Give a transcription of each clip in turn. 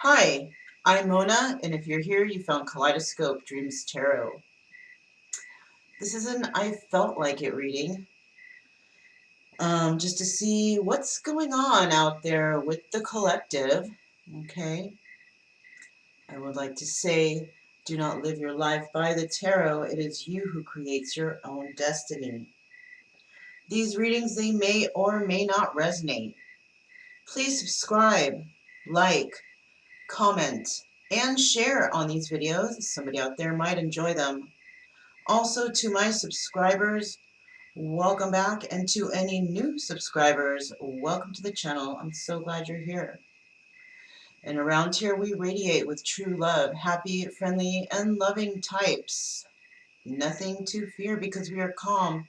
Hi, I'm Mona, and if you're here, you found Kaleidoscope Dreams Tarot. This is an I felt like it reading, just to see what's going on out there with the collective. Okay, I would like to say, do not live your life by the tarot. It is you who creates your own destiny. These readings, they may or may not resonate. Please subscribe, like, comment, and share on these videos. Somebody out there might enjoy them. Also, to my subscribers, welcome back, and to any new subscribers, welcome to the channel. I'm so glad you're here. And around here we radiate with true love, happy, friendly, and loving types. Nothing to fear because we are calm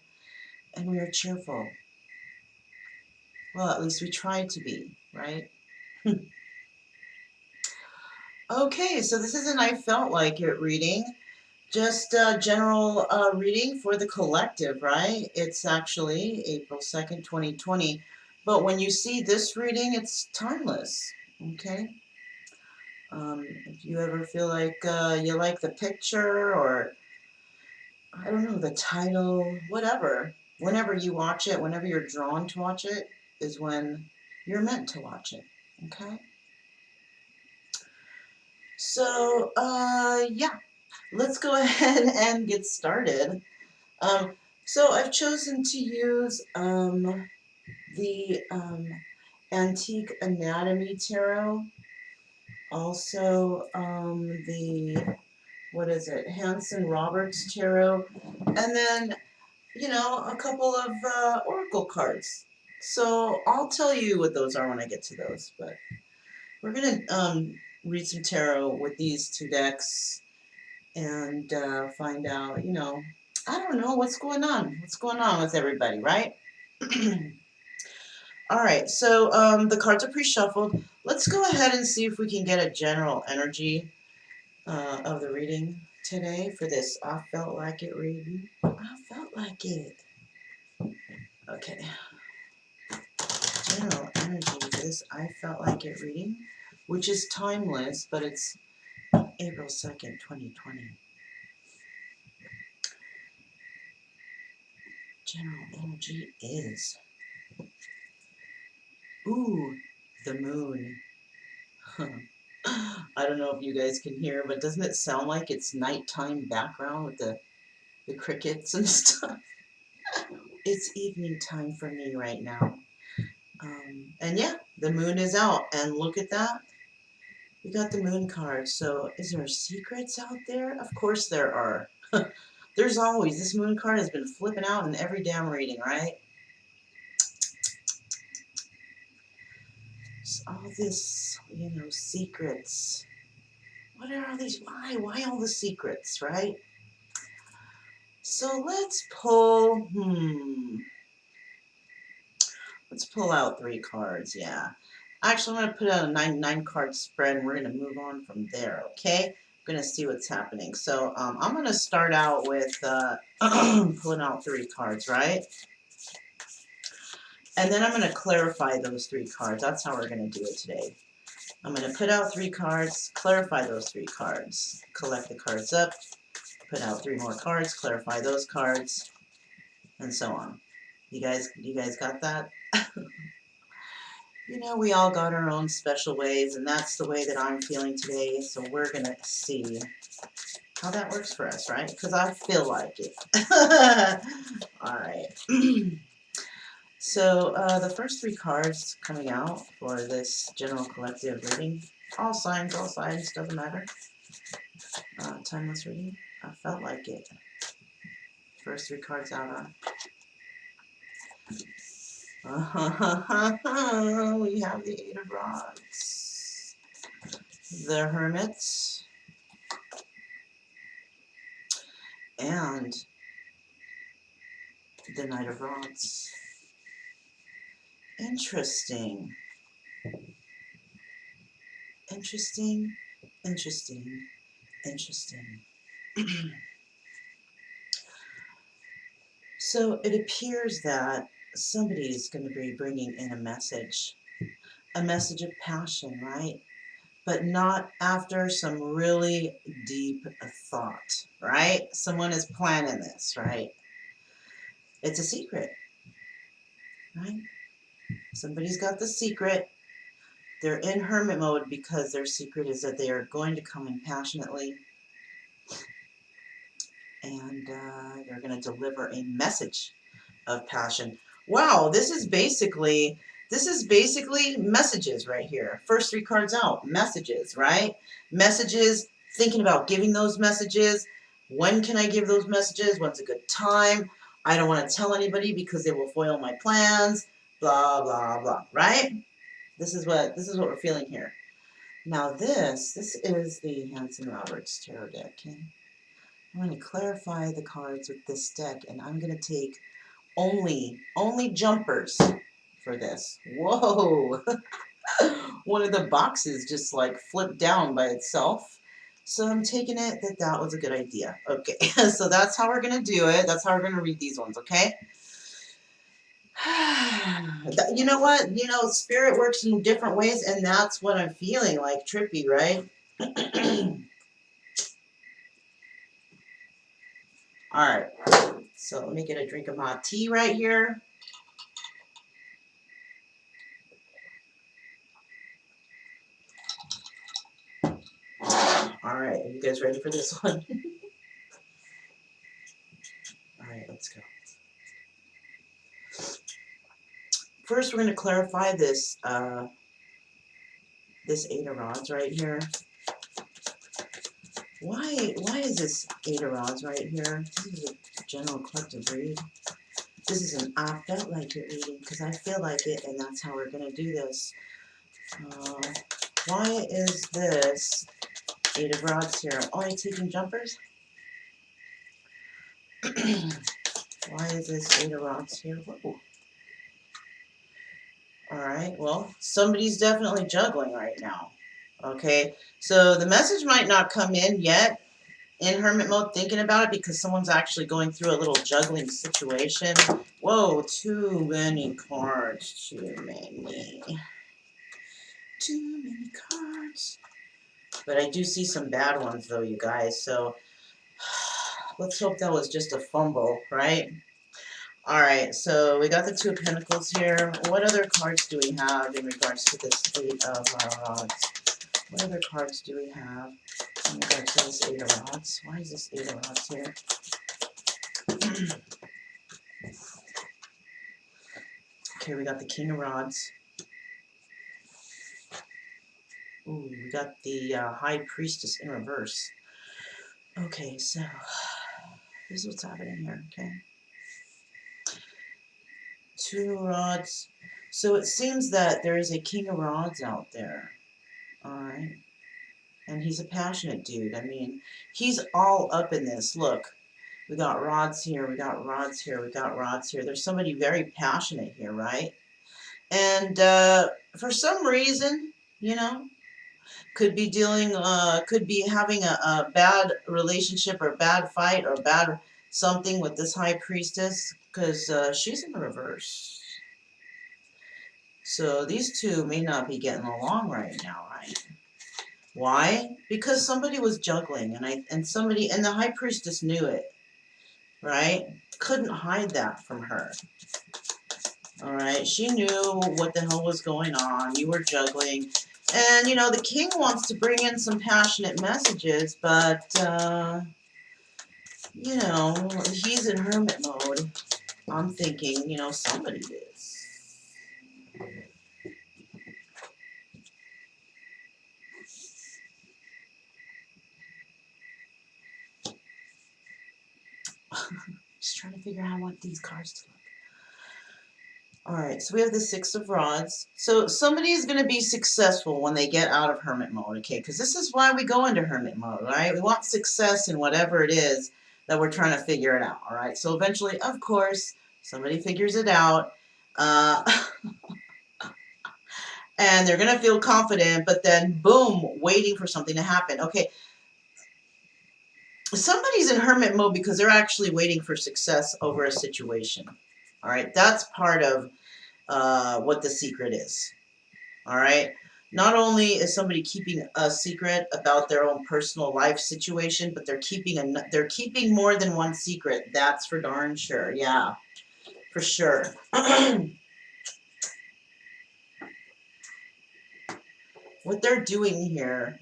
and we are cheerful. Well, at least we try to be, right? Okay, so this is an I felt like it reading. Just a general reading for the collective, right? It's actually April 2nd, 2020. But when you see this reading, it's timeless, okay? If you ever feel like you like the picture or, I don't know, the title, whatever, whenever you watch it, whenever you're drawn to watch it, is when you're meant to watch it, okay? So, yeah, let's go ahead and get started. Um, so I've chosen to use the Antique Anatomy Tarot, also the, what is it, Hanson Roberts Tarot, and then, you know, a couple of Oracle cards. So I'll tell you what those are when I get to those, but we're going to read some tarot with these two decks and find out, you know, I don't know what's going on. What's going on with everybody, right? All right, so the cards are pre-shuffled. Let's go ahead and see if we can get a general energy of the reading today for this I felt like it reading. I felt like it. Okay. General energy for this I felt like it reading, which is timeless, but it's April 2nd, 2020. General energy is, ooh, the moon. I don't know if you guys can hear, but doesn't it sound like it's nighttime background with the crickets and stuff? It's evening time for me right now. And yeah, the moon is out, and look at that. We got the moon card. So is there secrets out there? Of course there are. There's always. This moon card has been flipping out in every damn reading, right? So all this, you know, secrets. What are all these? Why all the secrets, right? So let's pull, let's pull out 3 cards, yeah. Actually, I'm going to put out a 9 card spread, and we're going to move on from there, okay? I'm going to see what's happening. So I'm going to start out with pulling out 3 cards, right? And then I'm going to clarify those 3 cards. That's how we're going to do it today. I'm going to put out 3 cards, clarify those 3 cards, collect the cards up, put out 3 more cards, clarify those cards, and so on. You guys got that? You know, we all got our own special ways, and that's the way that I'm feeling today, so we're going to see how that works for us, right? Because I feel like it. All right. So the first 3 cards coming out for this general collective reading, all signs, doesn't matter. Timeless reading, I felt like it. First 3 cards out on. We have the 8 of Rods, the Hermit, and the Knight of Rods. Interesting. Interesting, interesting, interesting. So it appears that somebody's going to be bringing in a message of passion, right? but not after some really deep thought, right? Someone is planning this, right? It's a secret, right? Somebody's got the secret. They're in hermit mode because their secret is that they are going to come in passionately, and they're going to deliver a message of passion. Wow, this is basically messages right here. First three cards out, messages, right? Messages, thinking about giving those messages. When can I give those messages? When's a good time? I don't want to tell anybody because they will foil my plans. Blah blah blah, right? This is what we're feeling here. Now this is the Hanson Roberts tarot deck. Okay? I'm going to clarify the cards with this deck, and I'm going to take only jumpers for this. Whoa! One of the boxes just like flipped down by itself. So I'm taking it that that was a good idea. Okay, so that's how we're going to do it. That's how we're going to read these ones, okay? You know what? You know, spirit works in different ways, and that's what I'm feeling like. Trippy, right? All right. So let me get a drink of my tea right here. All right. Are you guys ready for this one? All right, let's go. First, we're going to clarify this this Eight of Rods right here. Why is this Eight of Rods right here? This is a general collective read. This is an I felt like it reading because I feel like it, and that's how we're going to do this. Why is this Eight of Rods here? Only taking jumpers? Why is this Eight of Rods here? Whoa. Alright, well, somebody's definitely juggling right now. Okay, so the message might not come in yet in hermit mode thinking about it because someone's actually going through a little juggling situation. Whoa, too many cards. Too many. Too many cards. But I do see some bad ones though, you guys, so let's hope that was just a fumble, right? Alright, so we got the Two of Pentacles here. What other cards do we have in regards to this Eight of Rods? What other cards do we have in regards to this Eight of Rods? Why is this Eight of Rods here? Okay, we got the King of Rods. Ooh, we got the High Priestess in reverse. Okay, so this is what's happening here, okay? Two rods. So it seems that there is a King of Rods out there. Alright. And he's a passionate dude. I mean, he's all up in this. Look, we got rods here, we got rods here, we got rods here. There's somebody very passionate here, right? And for some reason, you know, could be having a bad relationship or bad fight or bad something with this High Priestess because she's in the reverse. So these two may not be getting along right now, right? Why? Because somebody was juggling, and the High Priestess knew it, right? Couldn't hide that from her. All right, she knew what the hell was going on. You were juggling, and you know the king wants to bring in some passionate messages, but you know he's in hermit mode. I'm thinking, you know, somebody is. Just trying to figure out how I want these cards to look. Alright, so we have the Six of Rods. So somebody is going to be successful when they get out of hermit mode, okay? Because this is why we go into hermit mode, right? We want success in whatever it is that we're trying to figure it out, alright? So eventually, of course, somebody figures it out. And they're going to feel confident, but then, boom, waiting for something to happen. Okay, somebody's in hermit mode because they're actually waiting for success over a situation. All right, that's part of what the secret is. All right, Not only is somebody keeping a secret about their own personal life situation, but they're keeping more than one secret. That's for darn sure. Yeah, for sure. What they're doing here.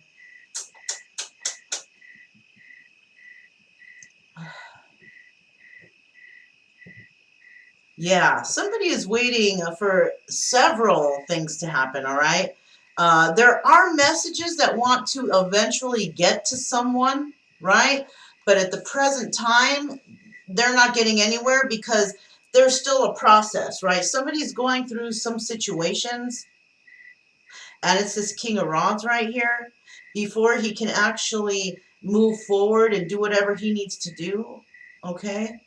Yeah, somebody is waiting for several things to happen, all right? There are messages that want to eventually get to someone, right? But at the present time, they're not getting anywhere because there's still a process, right? Somebody's going through some situations, and it's this King of Rods right here, before he can actually move forward and do whatever he needs to do, okay?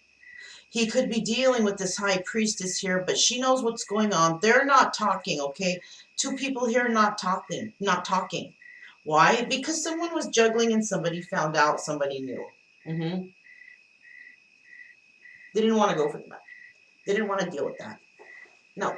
He could be dealing with this high priestess here, but she knows what's going on. They're not talking, okay? Two people here not talking. Why? Because someone was juggling and somebody found out, somebody knew. They didn't want to go for that. They didn't want to deal with that. No.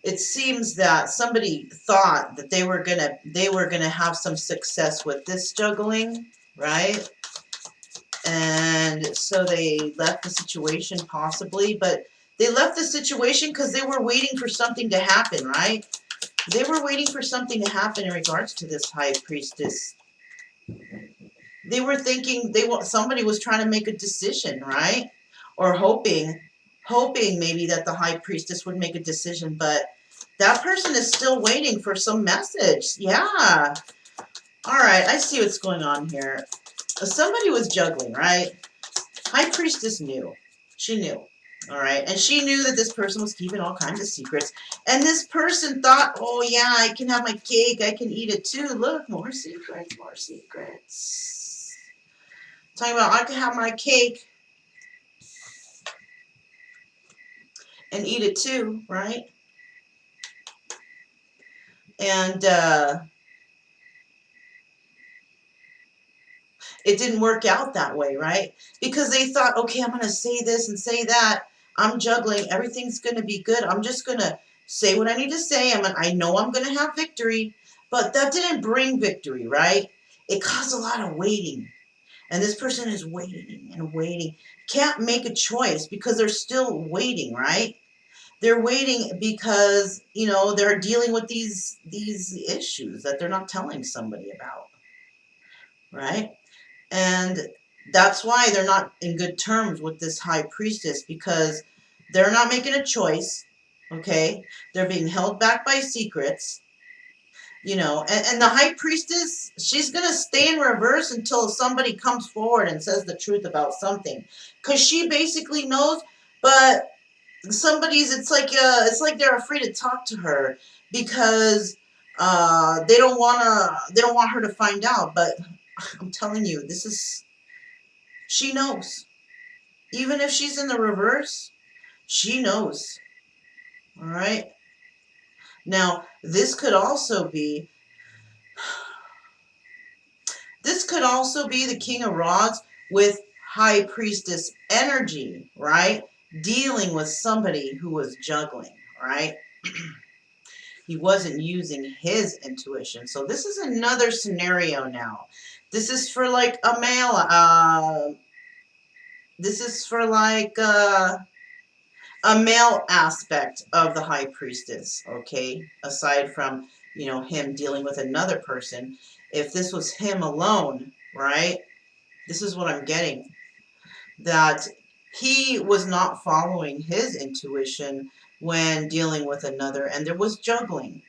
It seems that somebody thought that they were gonna have some success with this juggling, right? And so they left the situation possibly, but they left the situation because they were waiting for something to happen, right? They were waiting for something to happen in regards to this high priestess. They were thinking somebody was trying to make a decision, right? Or hoping maybe that the high priestess would make a decision, but that person is still waiting for some message. Yeah. All right, I see what's going on here. Somebody was juggling, right? High priestess knew. She knew. All right. And she knew that this person was keeping all kinds of secrets. And this person thought, oh, yeah, I can have my cake. I can eat it too. Look, more secrets, more secrets. Talking about I can have my cake and eat it too, right? And it didn't work out that way, right? Because they thought, okay, I'm going to say this and say that. I'm juggling. Everything's going to be good. I'm just going to say what I need to say. I know I'm going to have victory. But that didn't bring victory, right? It caused a lot of waiting. And this person is waiting and waiting. Can't make a choice because they're still waiting, right? They're waiting because, they're dealing with these issues that they're not telling somebody about, right? And that's why they're not in good terms with this high priestess, because they're not making a choice, okay? They're being held back by secrets, and the high priestess, she's going to stay in reverse until somebody comes forward and says the truth about something. Because she basically knows, but it's like they're afraid to talk to her because they don't want her to find out. But I'm telling you, she knows. Even if she's in the reverse, she knows. All right. Now, this could also be the King of Rods with High Priestess energy, right? Dealing with somebody who was juggling, right? He wasn't using his intuition. So this is another scenario now. This is for like a male. This is for like a male aspect of the high priestess, okay? Aside from, him dealing with another person. If this was him alone, right? This is what I'm getting. That he was not following his intuition when dealing with another, and there was juggling.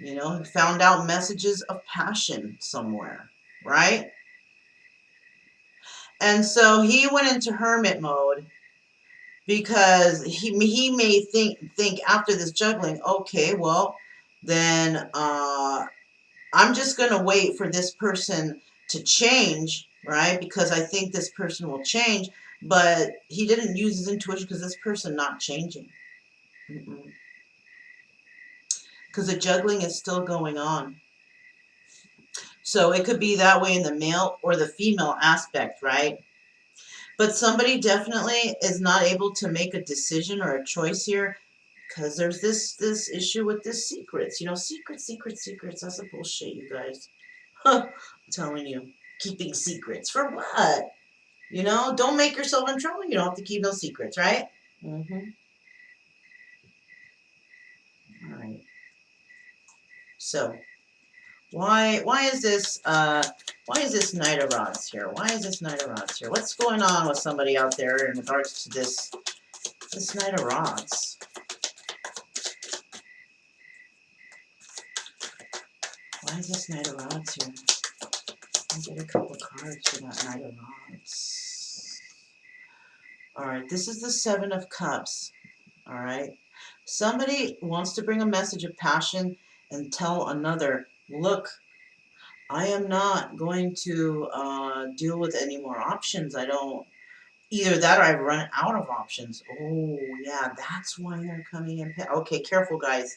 He found out messages of passion somewhere, right? And so he went into hermit mode because he may think after this juggling, okay, well, then I'm just going to wait for this person to change, right? Because I think this person will change, but he didn't use his intuition because this person not changing. Because the juggling is still going on. So it could be that way in the male or the female aspect, right? But somebody definitely is not able to make a decision or a choice here because there's this issue with this secrets. You know, secrets. That's a bullshit, you guys. I'm telling you, keeping secrets for what? You know, don't make yourself in trouble. You don't have to keep those secrets, right? Mm-hmm. All right. So why is this Knight of Rods here? Why is this Knight of Rods here? What's going on with somebody out there in regards to this Knight of Rods? Why is this Knight of Rods here? I'll get a couple cards for that Knight of Rods. Alright, this is the Seven of Cups. Alright. Somebody wants to bring a message of passion and tell another, look, I am not going to deal with any more options. I don't. Either that or I've run out of options. Oh, yeah, that's why they're coming in. Okay, careful, guys.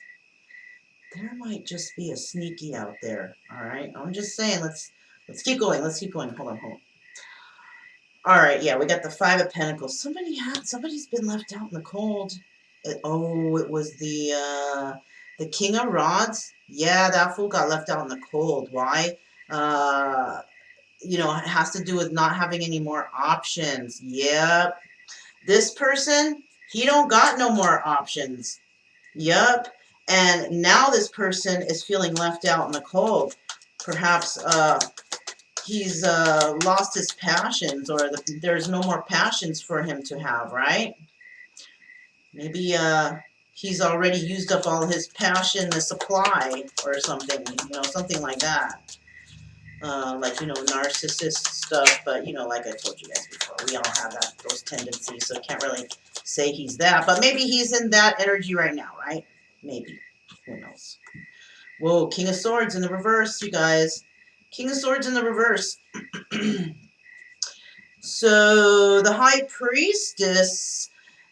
There might just be a sneaky out there. All right, I'm just saying. Let's keep going. Let's keep going. Hold on. All right, yeah, we got the Five of Pentacles. Somebody's been left out in the cold. It was the King of Rods. Yeah, that fool got left out in the cold. Why? You know, it has to do with not having any more options. Yep. This person, he don't got no more options. Yep. And now this person is feeling left out in the cold. Perhaps he's lost his passions, or there's no more passions for him to have, right? Maybe he's already used up all his passion, the supply, or something, you know, something like that. Like, you know, narcissist stuff, but, you know, like I told you guys before, we all have those tendencies, so can't really say he's that, but maybe he's in that energy right now, right? Maybe. Who knows? Whoa, King of Swords in the reverse, you guys. King of Swords in the reverse. So the High Priestess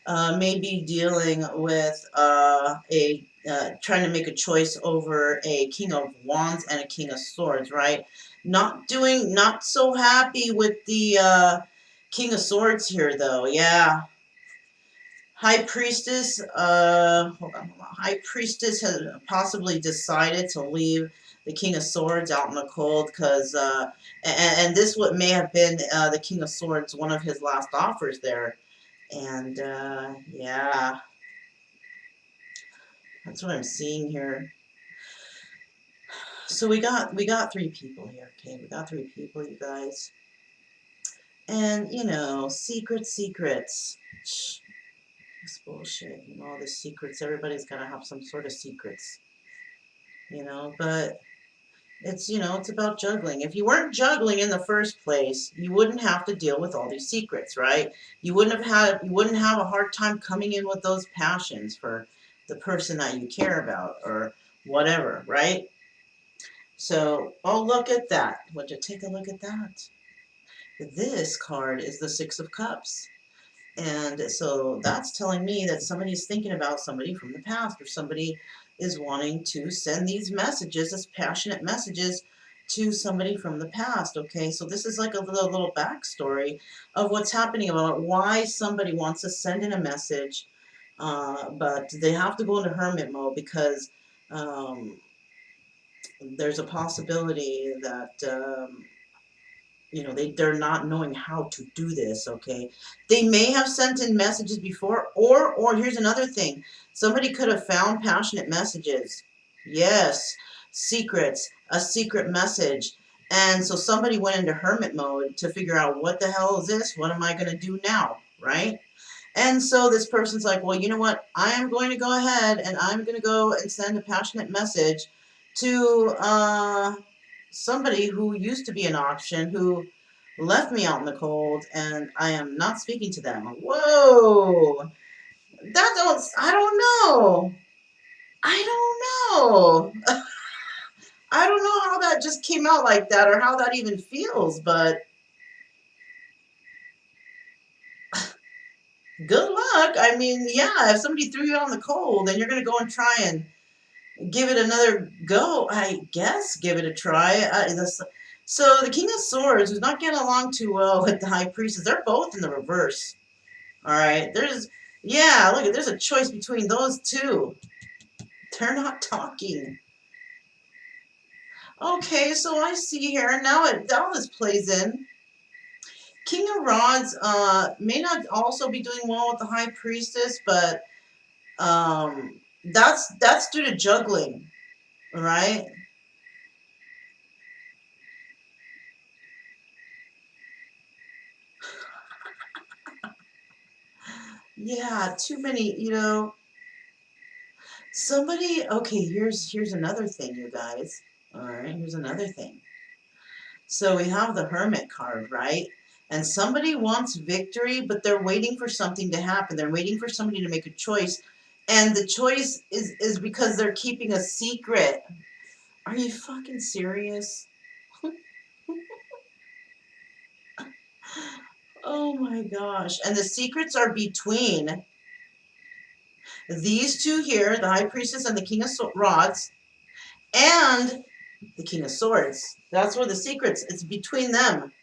may be dealing with trying to make a choice over a King of Wands and a King of Swords, right? Not so happy with the King of Swords here, though. Yeah. High Priestess, hold on. High Priestess has possibly decided to leave the King of Swords out in the cold because, and this what may have been the King of Swords, one of his last offers there. And, yeah, that's what I'm seeing here. So we got three people here, okay? We got three people, you guys. And, you know, secrets. Shh, it's bullshit. You know, all the secrets. Everybody's got to have some sort of secrets. You know, but it's, you know, it's about juggling. If you weren't juggling in the first place, you wouldn't have to deal with all these secrets, right? You wouldn't have a hard time coming in with those passions for the person that you care about or whatever, right? So, oh, look at that. Would you take a look at that? This card is the Six of Cups. And so that's telling me that somebody's thinking about somebody from the past, or somebody is wanting to send these messages, these passionate messages, to somebody from the past. Okay, so this is like a little backstory of what's happening, about why somebody wants to send in a message, but they have to go into hermit mode because there's a possibility that you know, they're not knowing how to do this, okay? They may have sent in messages before, or here's another thing. Somebody could have found passionate messages. Yes, secrets, a secret message. And so somebody went into hermit mode to figure out, what the hell is this? What am I going to do now, right? And so this person's like, well, you know what? I am going to go ahead and I'm going to go and send a passionate message to somebody who used to be an option, who left me out in the cold, and I am not speaking to them. Whoa! I don't know. I don't know. I don't know how that just came out like that, or how that even feels, but good luck. I mean, yeah, if somebody threw you out in the cold, then you're going to go and try and give it another go. I guess give it a try. So the King of Swords is not getting along too well with the High Priestess. They're both in the reverse. All right. Yeah, look, there's a choice between those two. They're not talking. Okay, so I see here, now this plays in. King of Rods may not also be doing well with the High Priestess, but that's due to juggling, right? Yeah, too many, somebody, okay, here's another thing, you guys. All right, here's another thing. So we have the Hermit card, right? And somebody wants victory, but they're waiting for something to happen. They're waiting for somebody to make a choice. And the choice is because they're keeping a secret. Are you fucking serious? Oh my gosh. And the secrets are between these two here, the High Priestess and the King of Rods, and the King of Swords. That's where the secrets, it's between them.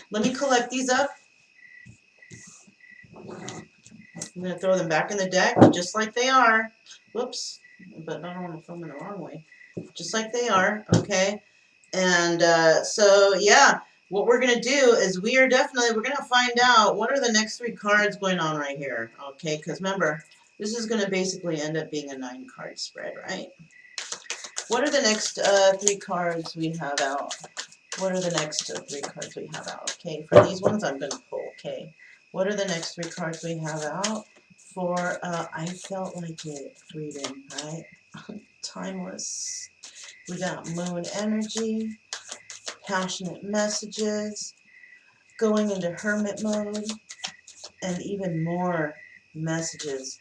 Let me collect these up. I'm going to throw them back in the deck just like they are. Whoops. But I don't want to film in the wrong way. Just like they are, okay? And so, yeah, what we're going to do is we're going to find out what are the next 3 cards going on right here, okay? Because remember, this is going to basically end up being a 9-card spread, right? What are the next 3 cards we have out? What are the next 3 cards we have out? Okay, for these ones I'm going to pull, okay? What are the next 3 cards we have out for, I felt like it reading, right? Timeless. We got Moon Energy, Passionate Messages, going into Hermit mode, and even more messages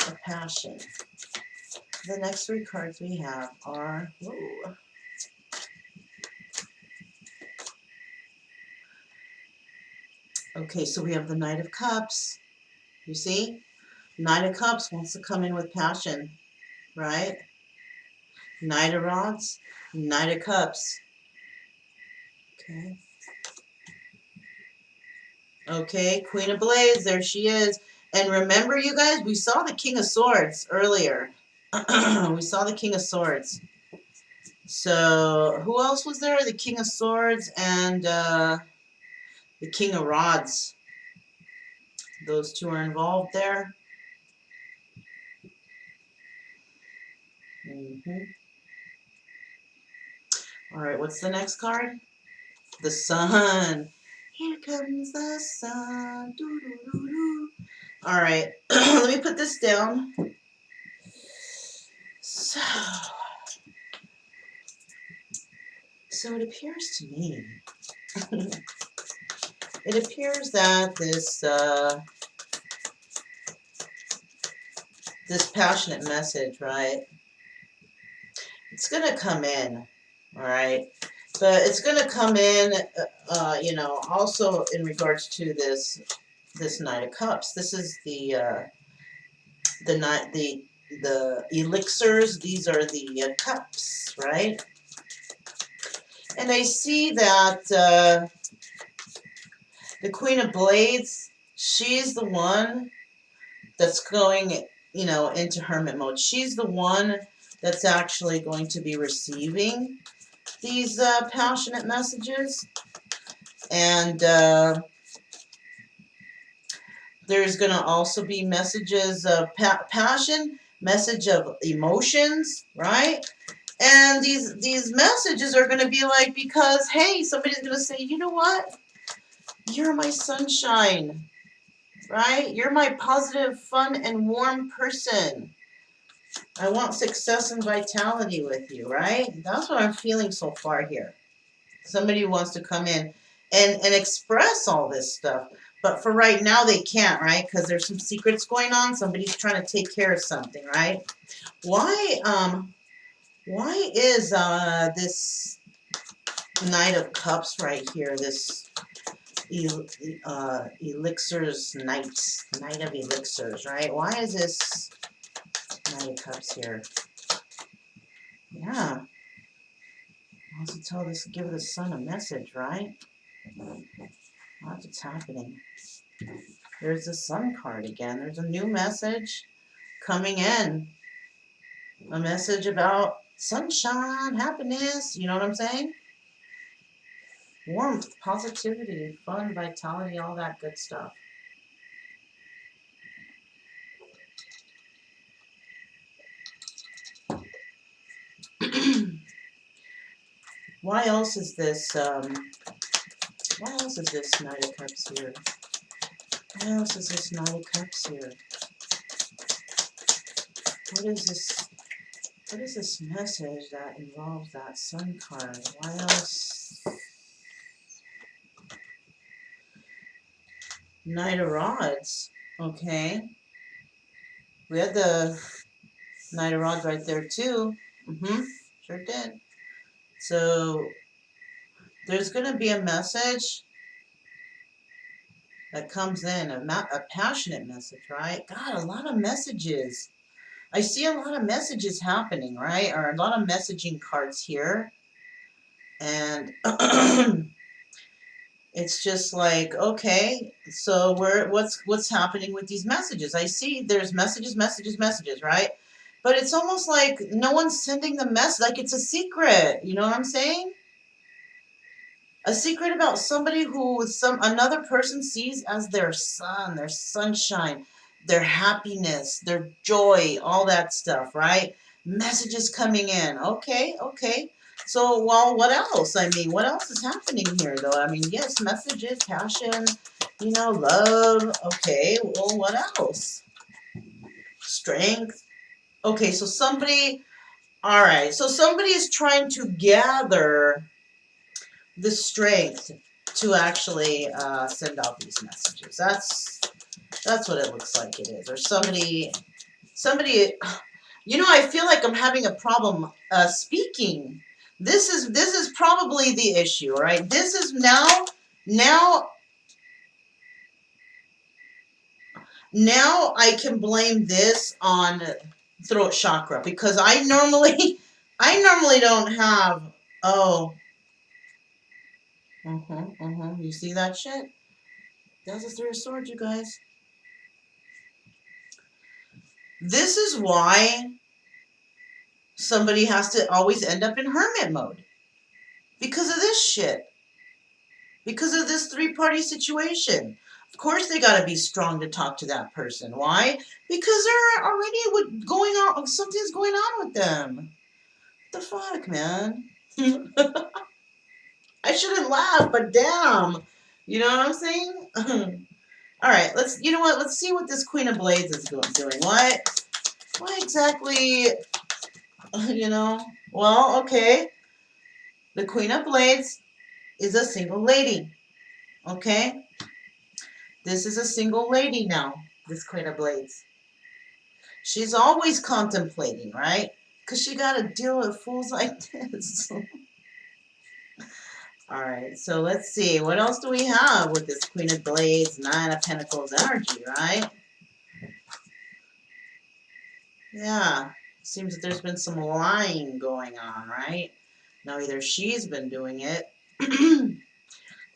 of passion. The next 3 cards we have are, ooh, okay, so we have the Knight of Cups. You see? Knight of Cups wants to come in with passion, right? Knight of Rods, Knight of Cups. Okay. Okay, Queen of Blades, there she is. And remember, you guys, we saw the King of Swords earlier. We saw the King of Swords. So, who else was there? The King of Swords and the King of Rods. Those two are involved there. All right, what's the next card? The Sun. Here comes the sun. Doo, doo, doo, doo. All right, let me put this down. So it appears to me, it appears that this passionate message, right? It's gonna come in, all right, but it's gonna come in, also in regards to this Knight of Cups. This is the elixirs. These are the cups, right? And I see that the Queen of Blades, she's the one that's going, into hermit mode. She's the one that's actually going to be receiving these passionate messages. And there's going to also be messages of passion, message of emotions, right? And these messages are going to be like, because, hey, somebody's going to say, you know what? You're my sunshine, right? You're my positive, fun, and warm person. I want success and vitality with you, right? That's what I'm feeling so far here. Somebody who wants to come in and express all this stuff. But for right now, they can't, right? Because there's some secrets going on. Somebody's trying to take care of something, right? Why is this Knight of Cups right here, this elixirs Knight of Elixirs, right? Why is this Knight of Cups here? Yeah. Also tell this, give the sun a message, right? That's what's happening. There's the sun card again. There's a new message coming in. A message about sunshine, happiness. You know what I'm saying? Warmth, positivity, fun, vitality, all that good stuff. Why else is this? Why else is this Knight of Cups here? Why else is this Knight of Cups here? What is this? What is this message that involves that sun card? Why else? Knight of Rods. Okay. We had the Knight of Rods right there too. Sure did. So there's going to be a message that comes in, a passionate message, right? God, a lot of messages. I see a lot of messages happening, right? Or a lot of messaging cards here. And it's just like, okay, so what's happening with these messages? I see there's messages, right? But it's almost like no one's sending the message, like it's a secret. You know what I'm saying? A secret about somebody who another person sees as their sun, their sunshine, their happiness, their joy, all that stuff, right? Messages coming in. Okay, okay. So, well, what else? I mean, what else is happening here, though? I mean, yes, messages, passion, love. Okay, well, what else? Strength. Okay, so all right, so somebody is trying to gather the strength to actually send out these messages. That's what it looks like it is. Or somebody, I feel like I'm having a problem speaking. This is probably the issue, right? This is now now I can blame this on throat chakra because I normally don't have. Oh, you see that shit? That's a Three of Swords, you guys. This is why somebody has to always end up in hermit mode. Because of this shit. Because of this three-party situation. Of course they gotta be strong to talk to that person. Why? Because they're already something's going on with them. What the fuck, man? I shouldn't laugh, but damn. You know what I'm saying? Alright, let's see what this Queen of Blades is doing. What exactly, well, okay. The Queen of Blades is a single lady. Okay? This is a single lady now, this Queen of Blades. She's always contemplating, right? Because she got to deal with fools like this. Alright, so let's see. What else do we have with this Queen of Blades, Nine of Pentacles energy, right? Yeah. Seems that there's been some lying going on, right? Now, either she's been doing it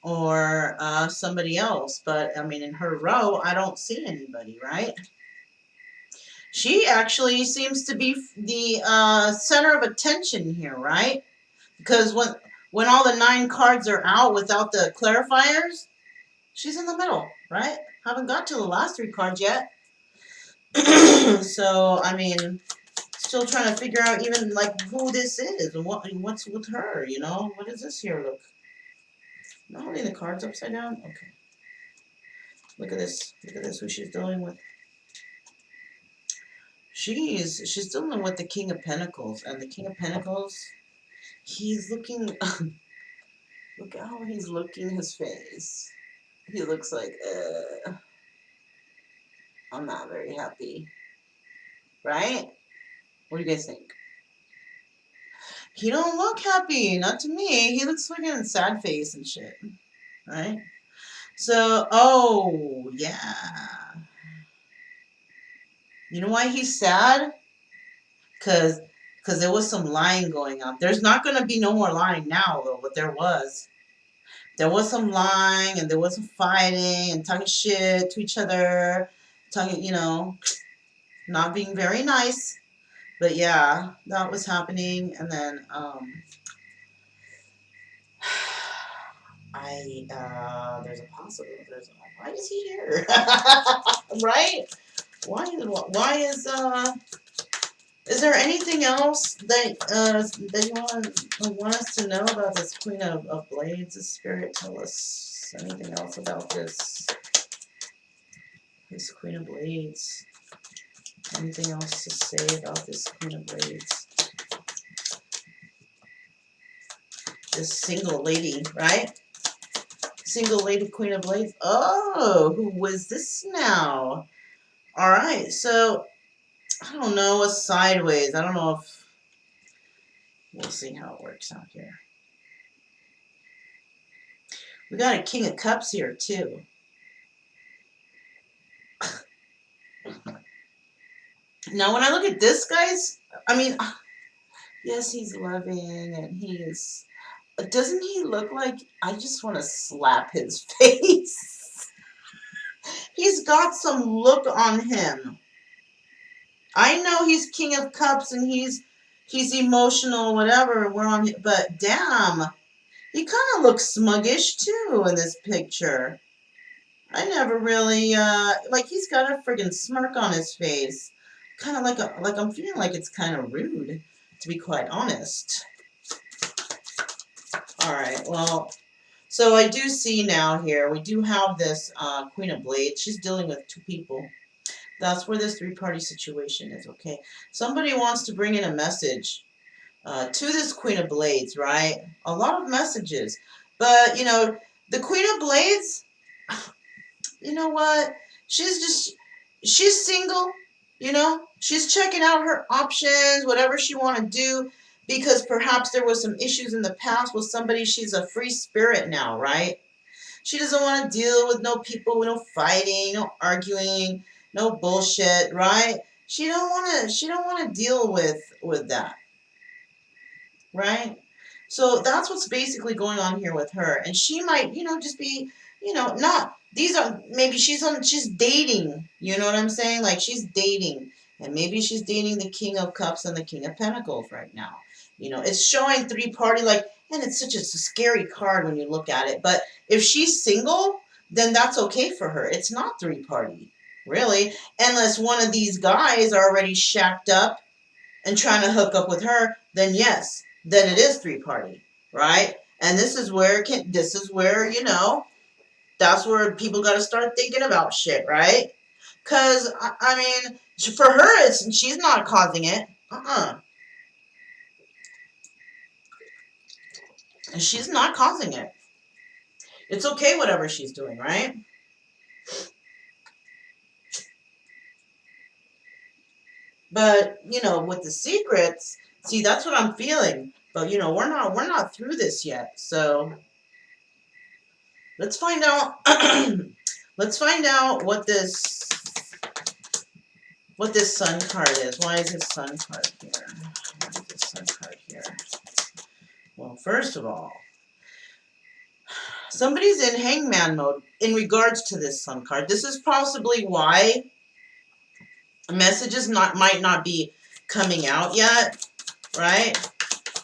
or somebody else. But, I mean, in her row, I don't see anybody, right? She actually seems to be the center of attention here, right? Because when all the 9 cards are out without the clarifiers, she's in the middle, right? Haven't got to the last 3 cards yet. So, I mean, still trying to figure out even, like, who this is and what's with her, What does this here look? Not holding the cards upside down? Okay. Look at this. Look at this, who she's dealing with. She's dealing with the King of Pentacles, and the King of Pentacles, he's looking, look at how he's looking his face. He looks like, I'm not very happy. Right? What do you guys think? He don't look happy, not to me. He looks like a sad face and shit. Right? So, oh, yeah. You know why he's sad? Because because there was some lying going on. There's not going to be no more lying now, though, but there was. There was some lying, and there was some fighting and talking shit to each other, talking, not being very nice. But yeah, that was happening, and then there's a possible. Why is he here? Right? Is there anything else that you want us to know about this Queen of Blades? The Spirit, tell us anything else about this Queen of Blades. Anything else to say about this Queen of Blades? This single lady, right? Single lady Queen of Blades. Oh, who was this now? All right, so I don't know what's sideways. I don't know if we'll see how it works out here. We got a King of Cups here too. Now, when I look at this guy's, I mean, yes, he's loving and he is. Doesn't he look like I just want to slap his face? He's got some look on him. I know he's King of Cups and he's emotional, whatever. We're on, but damn, he kind of looks smuggish too in this picture. I never really like he's got a friggin' smirk on his face. Kind of like I'm feeling like it's kind of rude, to be quite honest. All right, well, so I do see now here we do have this Queen of Blades. She's dealing with two people. That's where this three-party situation is. Okay, somebody wants to bring in a message to this Queen of Blades, right? A lot of messages, but the Queen of Blades. You know what? She's single, she's checking out her options, whatever she want to do, because perhaps there was some issues in the past with somebody. She's a free spirit now, right? She doesn't want to deal with no people, no fighting, no arguing, no bullshit, right? She don't want to deal with that, right? So that's what's basically going on here with her. And she might, just be, not, these are, maybe she's dating, you know what I'm saying? Like she's dating. And maybe she's dating the King of Cups and the King of Pentacles right now. It's showing three-party, like, and it's such a scary card when you look at it. But if she's single, then that's okay for her. It's not three-party, really. Unless one of these guys are already shacked up and trying to hook up with her, then yes, then it is three-party, right? And that's where people got to start thinking about shit, right? Because, I mean, for her, she's not causing it. She's not causing it. It's okay, whatever she's doing, right? But, with the secrets, see, that's what I'm feeling. But, we're not through this yet. So let's find out. Let's find out what this sun card is. Why is this sun card here? Why is this sun card here? Well, first of all, somebody's in hangman mode in regards to this sun card. This is possibly why messages might not be coming out yet, right?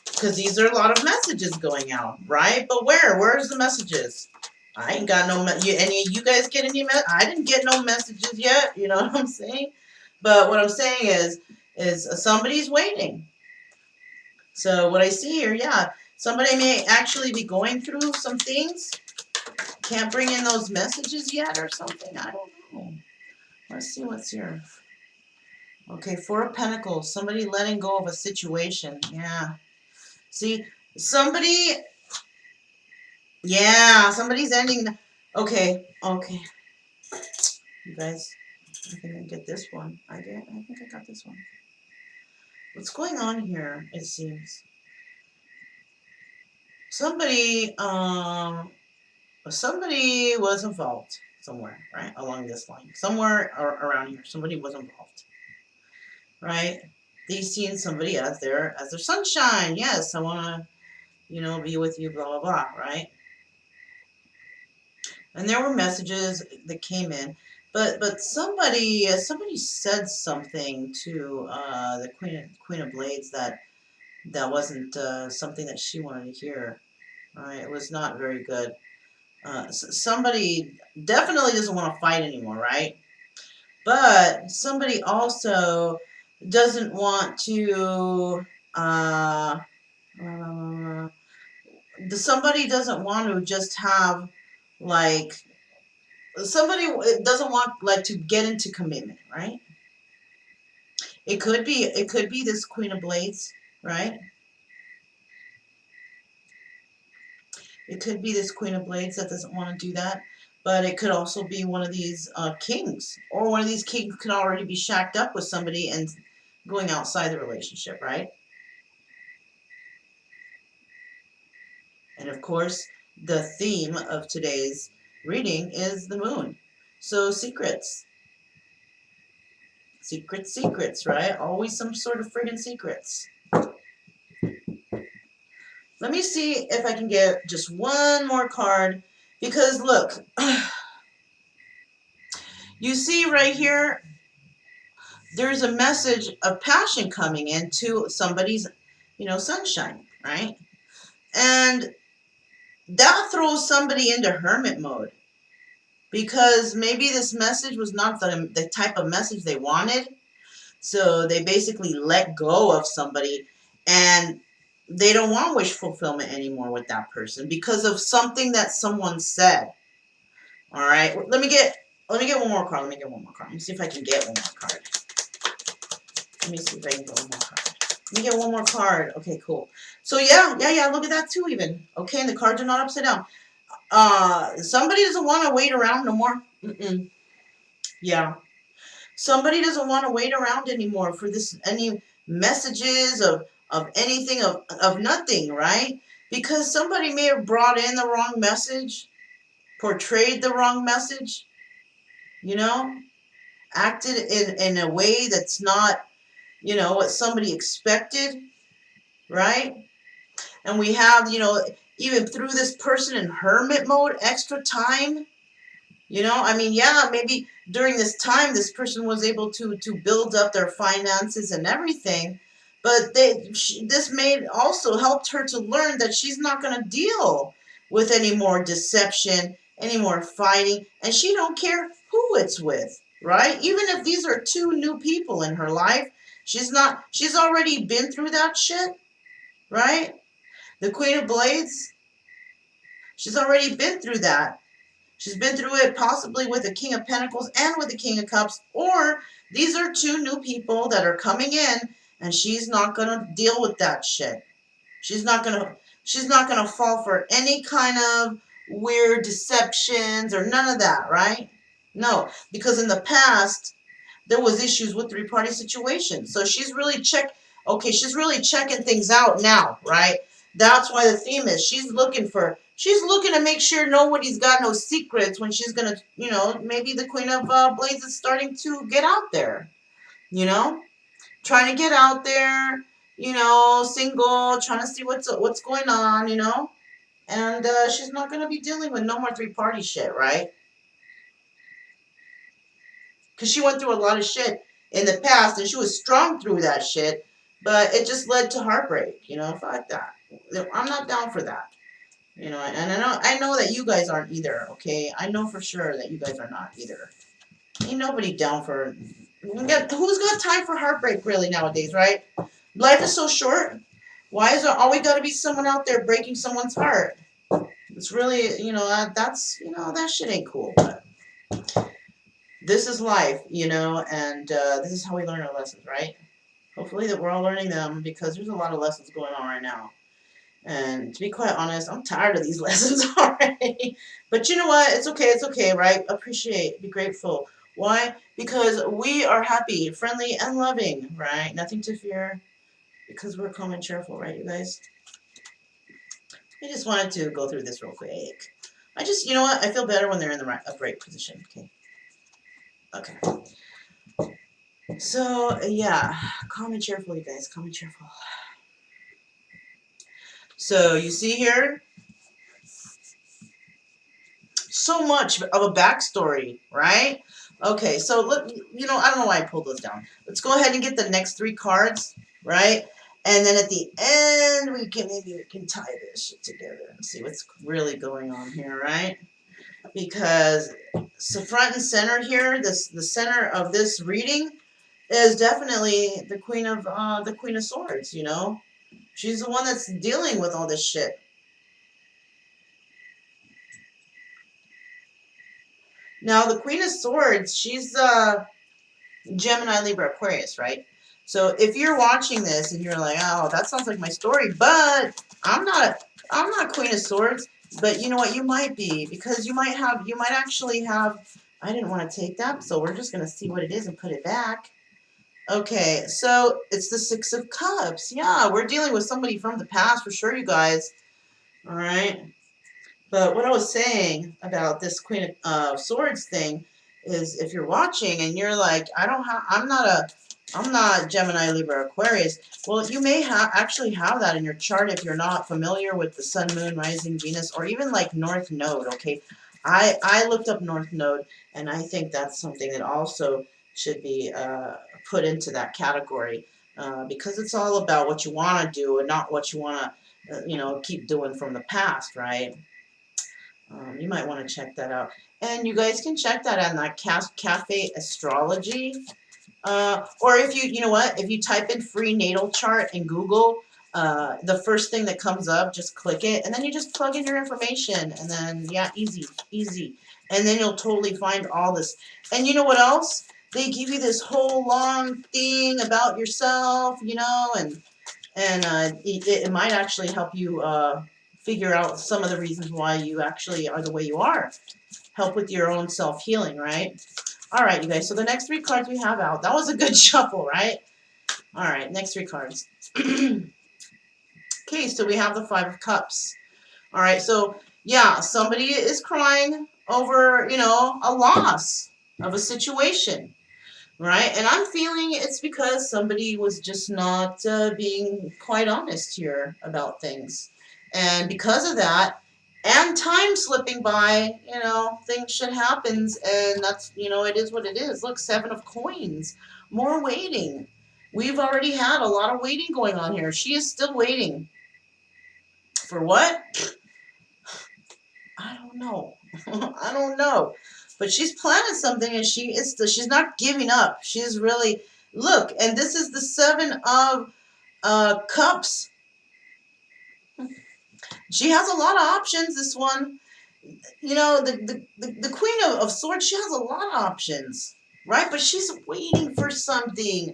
Because these are a lot of messages going out, right? But where's the messages? I ain't got no, any of you guys get any, I didn't get no messages yet, you know what I'm saying? But what I'm saying is somebody's waiting. So what I see here, yeah, somebody may actually be going through some things, can't bring in those messages yet or something, I don't know. Let's see what's here. Okay, Four of Pentacles, somebody letting go of a situation, yeah. See, somebody's ending. Okay. You guys, I think I get this one. I think I got this one. What's going on here, it seems? Somebody was involved somewhere, right? Along this line. Somewhere around here. Somebody was involved. Right? They seen somebody as their sunshine. Yes, I want to, be with you, blah, blah, blah, right? And there were messages that came in, but somebody said something to the Queen of Blades that wasn't something that she wanted to hear. Right? It was not very good. Somebody definitely doesn't want to fight anymore, right? But somebody also doesn't want to. Uh, somebody doesn't want to just have like somebody doesn't want like to get into commitment, right? It could be this Queen of Blades, right? It could be this Queen of Blades that doesn't want to do that, but it could also be one of these kings, or one of these kings could already be shacked up with somebody and going outside the relationship, right? And of course, the theme of today's reading is the moon. So secrets, secrets, right? Always some sort of friggin' secrets. Let me see if I can get just one more card, because look, you see right here, there's a message of passion coming into somebody's, sunshine, right? And that throws somebody into hermit mode, because maybe this message was not the type of message they wanted. So they basically let go of somebody, and they don't want wish fulfillment anymore with that person because of something that someone said. All right, let me get one more card. Let me see if I can get one more card. Let me see if I can get one more card. Let me get one more card. Okay, cool. So yeah. Look at that too, even. Okay, and the cards are not upside down. Somebody doesn't want to wait around no more. Yeah. Somebody doesn't want to wait around anymore for any messages of anything, of nothing, right? Because somebody may have brought in the wrong message, portrayed the wrong message, you know, acted in a way that's not, what somebody expected, right? And we have, even through this person in hermit mode, extra time. I mean, yeah, maybe during this time, this person was able to build up their finances and everything, but this made also helped her to learn that she's not going to deal with any more deception, any more fighting, and she don't care who it's with, right? Even if these are two new people in her life, she's already been through that shit, right? The Queen of Blades, she's already been through that. She's been through it possibly with the King of Pentacles and with the King of Cups, or these are two new people that are coming in, and she's not going to deal with that shit. She's not going to fall for any kind of weird deceptions or none of that, right? No, because in the past there was issues with three-party situations. So she's really checking things out now, right? That's why the theme is she's looking to make sure nobody's got no secrets when she's gonna, maybe the Queen of Blades is starting to get out there, trying to get out there, single, trying to see what's going on, and she's not gonna be dealing with no more three-party shit, right? Because she went through a lot of shit in the past, and she was strong through that shit, but it just led to heartbreak. Fuck that. I'm not down for that. And I know that you guys aren't either. Okay, I know for sure that you guys are not either. Ain't nobody down for. Who's got time for heartbreak really nowadays, right? Life is so short. Why is there always got to be someone out there breaking someone's heart? It's really, that's, that shit ain't cool. But this is life, and this is how we learn our lessons, right? Hopefully that we're all learning them, because there's a lot of lessons going on right now. And to be quite honest, I'm tired of these lessons already. But you know what? It's okay, right? Appreciate, be grateful. Why? Because we are happy, friendly, and loving, right? Nothing to fear, because we're calm and cheerful, right, you guys? I just wanted to go through this real quick. You know what? I feel better when they're in the upright position. Okay. So, yeah, calm and cheerful, you guys, calm and cheerful. So, you see here, so much of a backstory, right? Okay, so, look, I don't know why I pulled those down. Let's go ahead and get the next 3 cards, right? And then at the end, maybe we can tie this shit together and see what's really going on here, right? Because so front and center here, the center of this reading is definitely the Queen of Swords. She's the one that's dealing with all this shit. Now the Queen of Swords, she's Gemini, Libra, Aquarius, right? So if you're watching this and you're like, oh, that sounds like my story, but I'm not Queen of Swords. But you know what? You might be, because you might actually have. I didn't want to take that, so we're just gonna see what it is and put it back. Okay, so it's the Six of Cups. Yeah, we're dealing with somebody from the past for sure, you guys. All right. But what I was saying about this Queen of Swords thing is, if you're watching and you're like, I'm not Gemini, Libra, Aquarius. Well, you may actually have that in your chart if you're not familiar with the Sun, Moon, Rising, Venus, or even like North Node. Okay, I looked up North Node, and I think that's something that also should be put into that category, because it's all about what you want to do and not what you want to, keep doing from the past, right? You might want to check that out. And you guys can check that on that Cafe Astrology. Or if you know what, if you type in free natal chart in Google, the first thing that comes up, just click it, and then you just plug in your information, and then, yeah, easy, easy. And then you'll totally find all this. And you know what else? They give you this whole long thing about yourself, and it might actually help you figure out some of the reasons why you actually are the way you are. Help with your own self-healing, right? All right, you guys. So the next 3 cards we have out. That was a good shuffle, right? All right, next 3 cards. Okay, so we have the 5 of Cups. All right, so yeah, somebody is crying over, a loss of a situation. Right? And I'm feeling it's because somebody was just not being quite honest here about things. And because of that, and time slipping by, things shit happens, and that's, it is what it is. Look, 7 of Coins. More waiting. We've already had a lot of waiting going on here. She is still waiting. For what? I don't know. I don't know. But she's planning something, and she's not giving up. She's really, look, and this is the 7 of Cups. She has a lot of options, this one. The Queen of Swords, she has a lot of options, right? But she's waiting for something.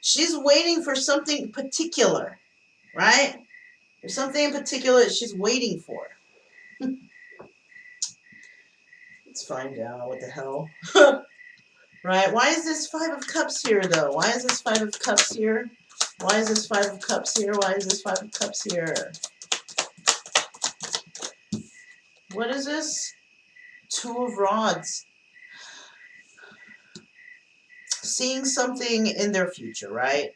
She's waiting for something particular, right? There's something in particular that she's waiting for. Let's find out what the hell. Right? Why is this 5 of Cups here, though? Why is this 5 of Cups here? Why is this 5 of Cups here? Why is this 5 of Cups here? What is this? 2 of Rods. Seeing something in their future, right?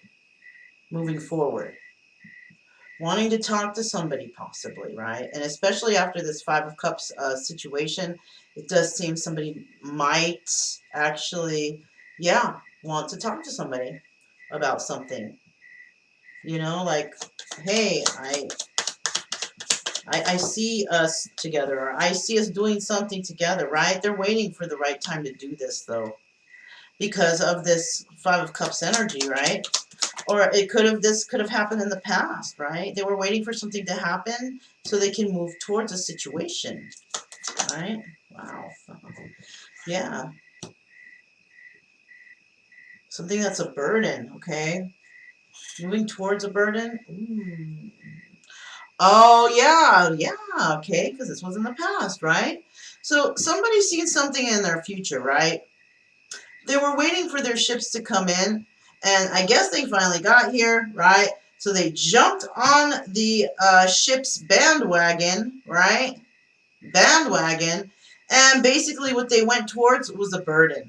Moving forward. Wanting to talk to somebody, possibly, right? And especially after this 5 of Cups situation, it does seem somebody might actually, yeah, want to talk to somebody about something. Like, hey, I see us together, or I see us doing something together, right? They're waiting for the right time to do this, though, because of this 5 of Cups energy, right? Or this could have happened in the past, right? They were waiting for something to happen so they can move towards a situation, right? Wow. Yeah. Something that's a burden, okay? Moving towards a burden. Oh, yeah, okay, because this was in the past, right? So somebody's seen something in their future, right? They were waiting for their ships to come in, and I guess they finally got here, right? So they jumped on the ship's bandwagon, right? Bandwagon, and basically what they went towards was a burden.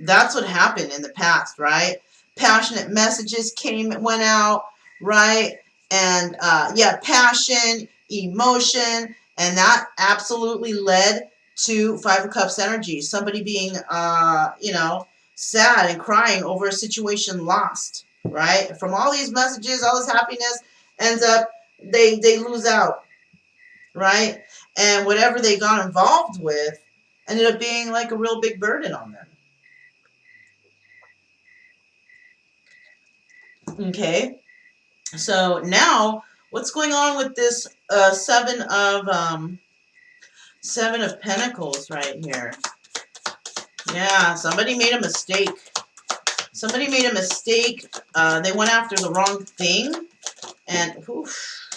That's what happened in the past, right? Passionate messages went out, right? And yeah, passion, emotion, and that absolutely led to Five of Cups energy. Somebody being, sad and crying over a situation lost, right? From all these messages, all this happiness, ends up they lose out, right? And whatever they got involved with ended up being like a real big burden on them. Okay, so now what's going on with this Seven of Pentacles right here? Yeah, somebody made a mistake. Somebody made a mistake. They went after the wrong thing, and oof.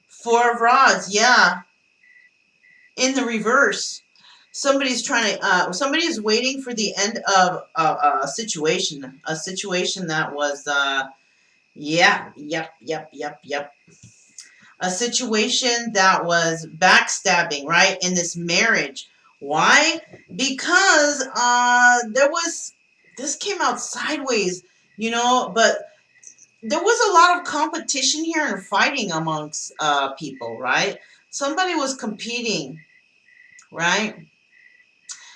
Four of Rods, yeah, in the reverse. Somebody's trying to. Somebody is waiting for the end of a situation. A situation that was. Yeah. Yep. A situation that was backstabbing, right, in this marriage. Why? Because this came out sideways, but there was a lot of competition here and fighting amongst people, right? Somebody was competing, right?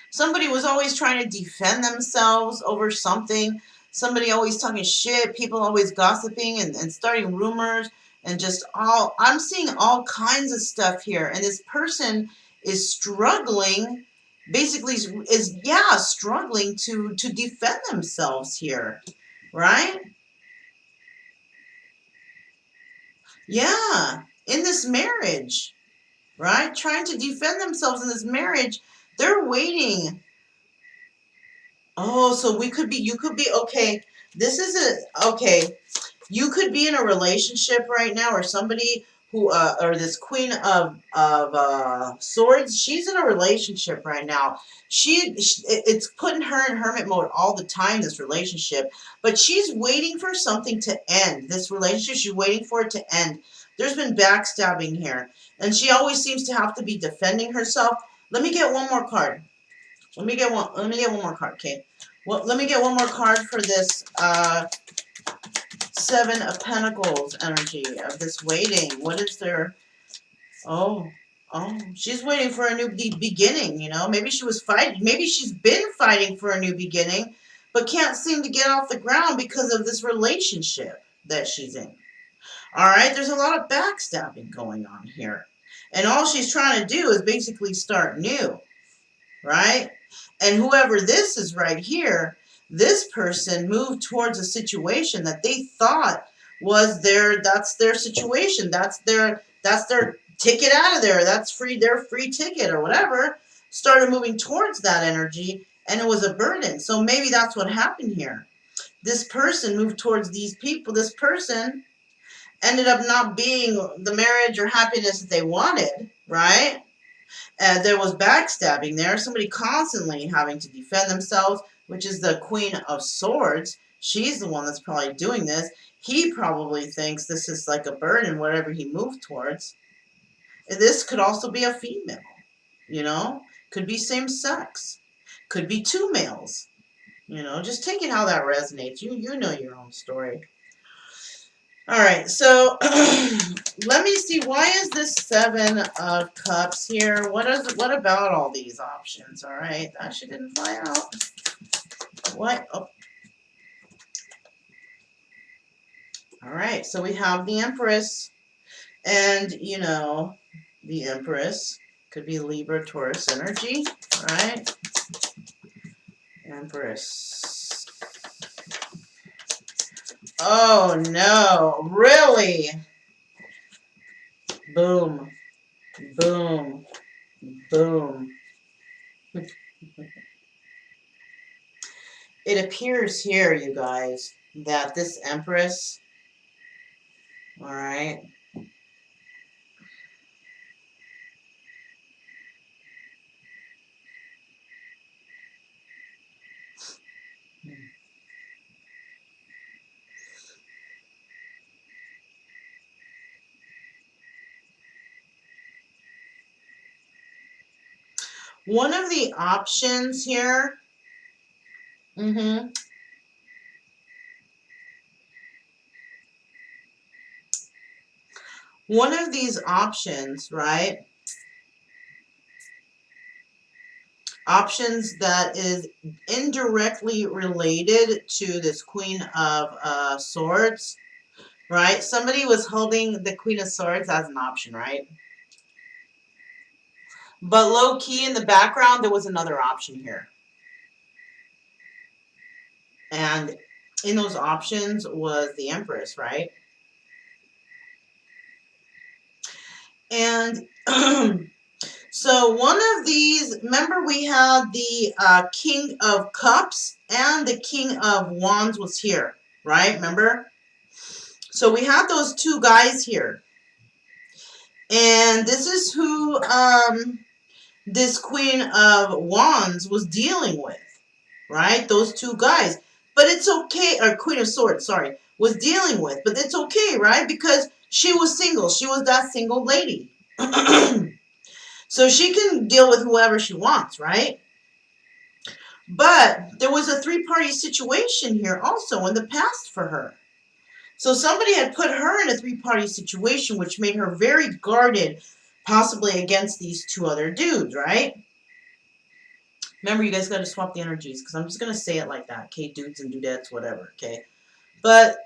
Somebody was always trying to defend themselves over something. Somebody always talking shit. People always gossiping and starting rumors and just all. I'm seeing all kinds of stuff here. And this person is struggling, basically, struggling to defend themselves here, right? Yeah, in this marriage, right? Trying to defend themselves in this marriage. They're waiting. Oh, so you could be, okay. This is okay. You could be in a relationship right now, or somebody or this Queen of Swords, she's in a relationship right now. It's putting her in hermit mode all the time, this relationship, but she's waiting for something to end. This relationship, she's waiting for it to end. There's been backstabbing here, and she always seems to have to be defending herself. Let me get one more card. Let me get one more card, okay? Well, let me get one more card for this Seven of Pentacles energy of this waiting. What is there? Oh, she's waiting for a new beginning, Maybe she was fighting. Maybe she's been fighting for a new beginning, but can't seem to get off the ground because of this relationship that she's in. All right, there's a lot of backstabbing going on here. And all she's trying to do is basically start new, right? And whoever this is right here, this person moved towards a situation that they thought was that's their situation. That's their ticket out of there. That's their free ticket or whatever. Started moving towards that energy and it was a burden. So maybe that's what happened here. This person moved towards these people. This person ended up not being the marriage or happiness that they wanted, right? There was backstabbing there, somebody constantly having to defend themselves, which is the Queen of Swords. She's the one that's probably doing this. He probably thinks this is like a burden, whatever he moved towards. This could also be a female, could be same sex, could be two males, just take it how that resonates. You know your own story. All right, so let me see. Why is this Seven of Cups here? What about all these options? All right, that she didn't fly out. What? Oh. All right, so we have the Empress, and the Empress could be Libra, Taurus energy, right? Empress. Oh no! Really? Boom, boom, boom. It appears here, you guys, that this Empress, all right, One of the options here, mm-hmm, one of these options, right? Options that is indirectly related to this Queen of Swords, right? Somebody was holding the Queen of Swords as an option, right? But low key in the background, there was another option here. And in those options was the Empress, right? And so one of these, remember we had the King of Cups and the King of Wands was here, right? Remember? So we have those two guys here. And this is who this Queen of Wands was dealing with, right? Those two guys. But it's okay, or Queen of Swords, sorry, was dealing with. But it's okay, right? Because she was single. She was that single lady. So she can deal with whoever she wants, right? But there was a three-party situation here also in the past for her. So somebody had put her in a three-party situation, which made her very guarded, possibly against these two other dudes, right? Remember, you guys got to swap the energies, because I'm just going to say it like that, okay? Dudes and dudettes, whatever, okay? But,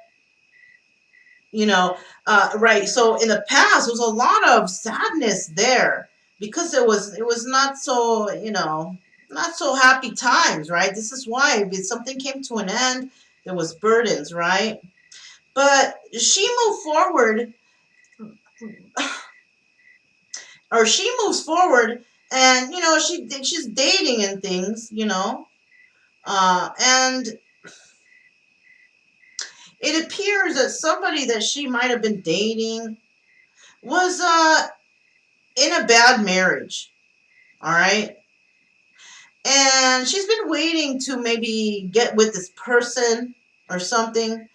right, so in the past, there was a lot of sadness there, because it was not so, not so happy times, right? This is why, if something came to an end, there was burdens, right? But she moved forward, or she moves forward, and she's dating and things, and it appears that somebody that she might have been dating was in a bad marriage. All right. And she's been waiting to maybe get with this person or something.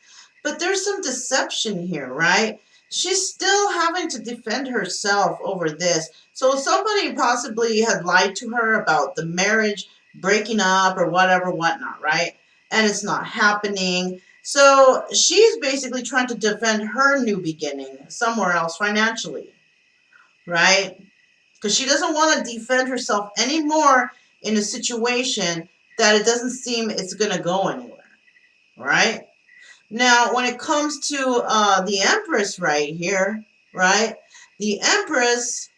But there's some deception here, right? She's still having to defend herself over this. So somebody possibly had lied to her about the marriage breaking up or whatever, whatnot, right? And it's not happening. So she's basically trying to defend her new beginning somewhere else financially, right? Because she doesn't want to defend herself anymore in a situation that it doesn't seem it's going to go anywhere, right? Now, when it comes to the Empress right here, right? The Empress,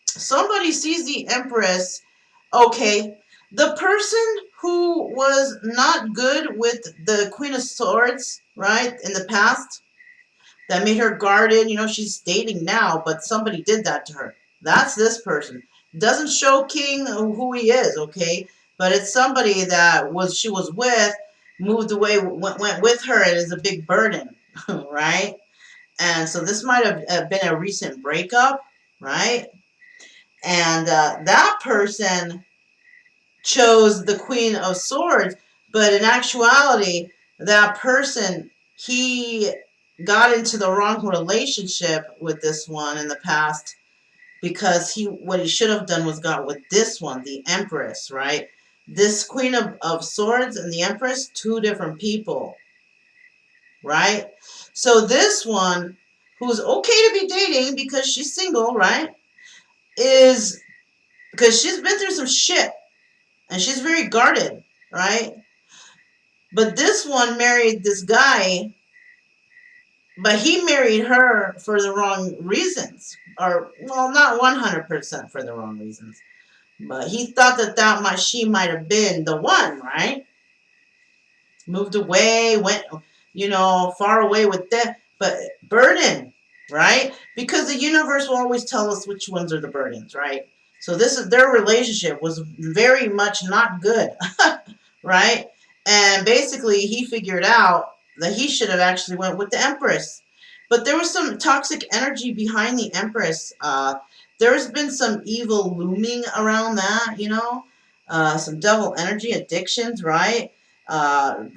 somebody sees the Empress, okay, the person who was not good with the Queen of Swords, right, in the past, that made her guarded. She's dating now, but somebody did that to her. That's this person. Doesn't show King who he is, okay? But it's somebody that she was with, moved away, went with her, and is a big burden, right? And so this might have been a recent breakup, right? And that person chose the Queen of Swords, but in actuality, that person, he got into the wrong relationship with this one in the past, because what he should have done was got with this one, the Empress, right? This Queen of Swords and the Empress, two different people, right? So this one, who's okay to be dating because she's single, right, is because she's been through some shit and she's very guarded, right? But this one married this guy, but he married her for the wrong reasons. Or, well, not 100% for the wrong reasons. But he thought that she might have been the one, right? Moved away, went, far away with that. But burden, right? Because the universe will always tell us which ones are the burdens, right? So their relationship was very much not good, right? And basically he figured out that he should have actually went with the Empress. But there was some toxic energy behind the Empress. There's been some evil looming around that, some devil energy, addictions, right?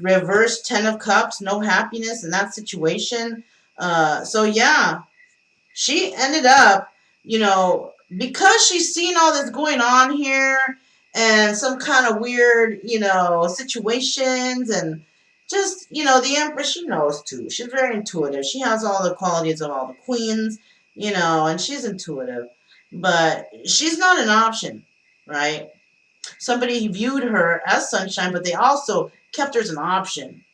Reverse 10 of Cups, no happiness in that situation. So yeah, she ended up, because she's seen all this going on here and some kind of weird, situations and just, the Empress, she knows too. She's very intuitive. She has all the qualities of all the queens, and she's intuitive. But she's not an option, right? Somebody viewed her as sunshine, but they also kept her as an option.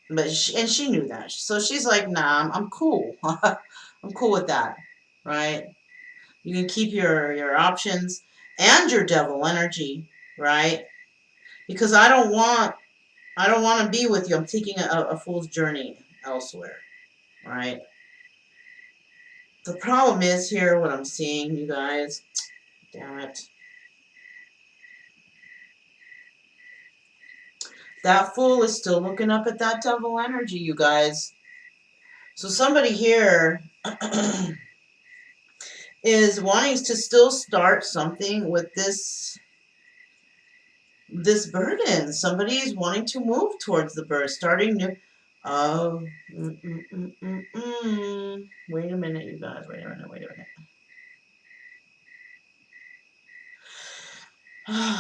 But she knew that. So she's like, nah, I'm cool. I'm cool with that, right? You can keep your options and your devil energy, right? Because I don't want to be with you. I'm taking a fool's journey elsewhere, right? The problem is here what I'm seeing, you guys. Damn it. That fool is still looking up at that devil energy, you guys. So somebody here is wanting to still start something with this burden. Somebody is wanting to move towards the burden, starting new. Oh, wait a minute, you guys. Wait a minute.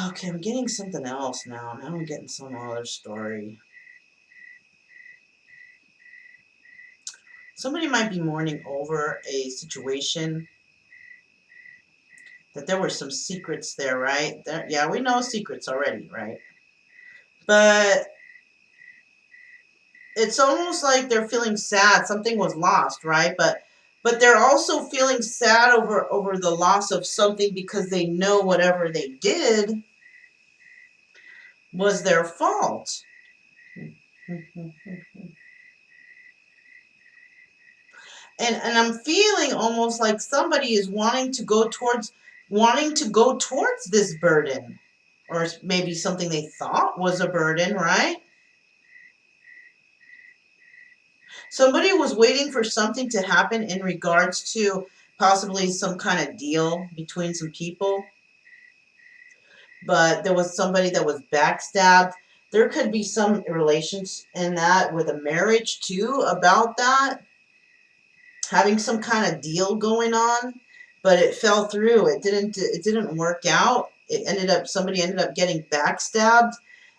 Okay, I'm getting something else now. Now I'm getting some other story. Somebody might be mourning over a situation that there were some secrets there, right? Yeah, we know secrets already, right? But it's almost like they're feeling sad. Something was lost, right? But they're also feeling sad over the loss of something because they know whatever they did was their fault. And I'm feeling almost like somebody is wanting to go towards this burden, or maybe something they thought was a burden, right? Somebody was waiting for something to happen in regards to possibly some kind of deal between some people, but there was somebody that was backstabbed. There could be some relations in that with a marriage too about that, having some kind of deal going on, but it fell through. It didn't work out. Somebody ended up getting backstabbed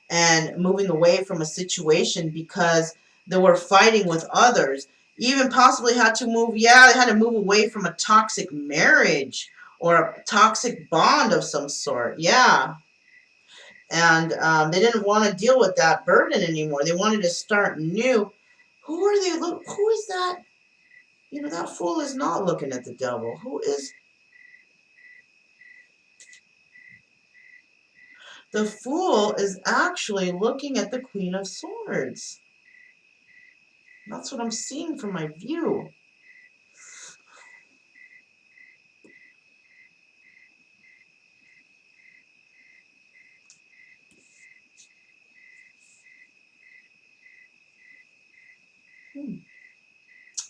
and moving away from a situation because they were fighting with others. Even possibly had to move, yeah, they had to move away from a toxic marriage or a toxic bond of some sort. Yeah. And they didn't want to deal with that burden anymore. They wanted to start new. Who are they? Who is that? That fool is not looking at the devil. Who is? The fool is actually looking at the Queen of Swords. That's what I'm seeing from my view.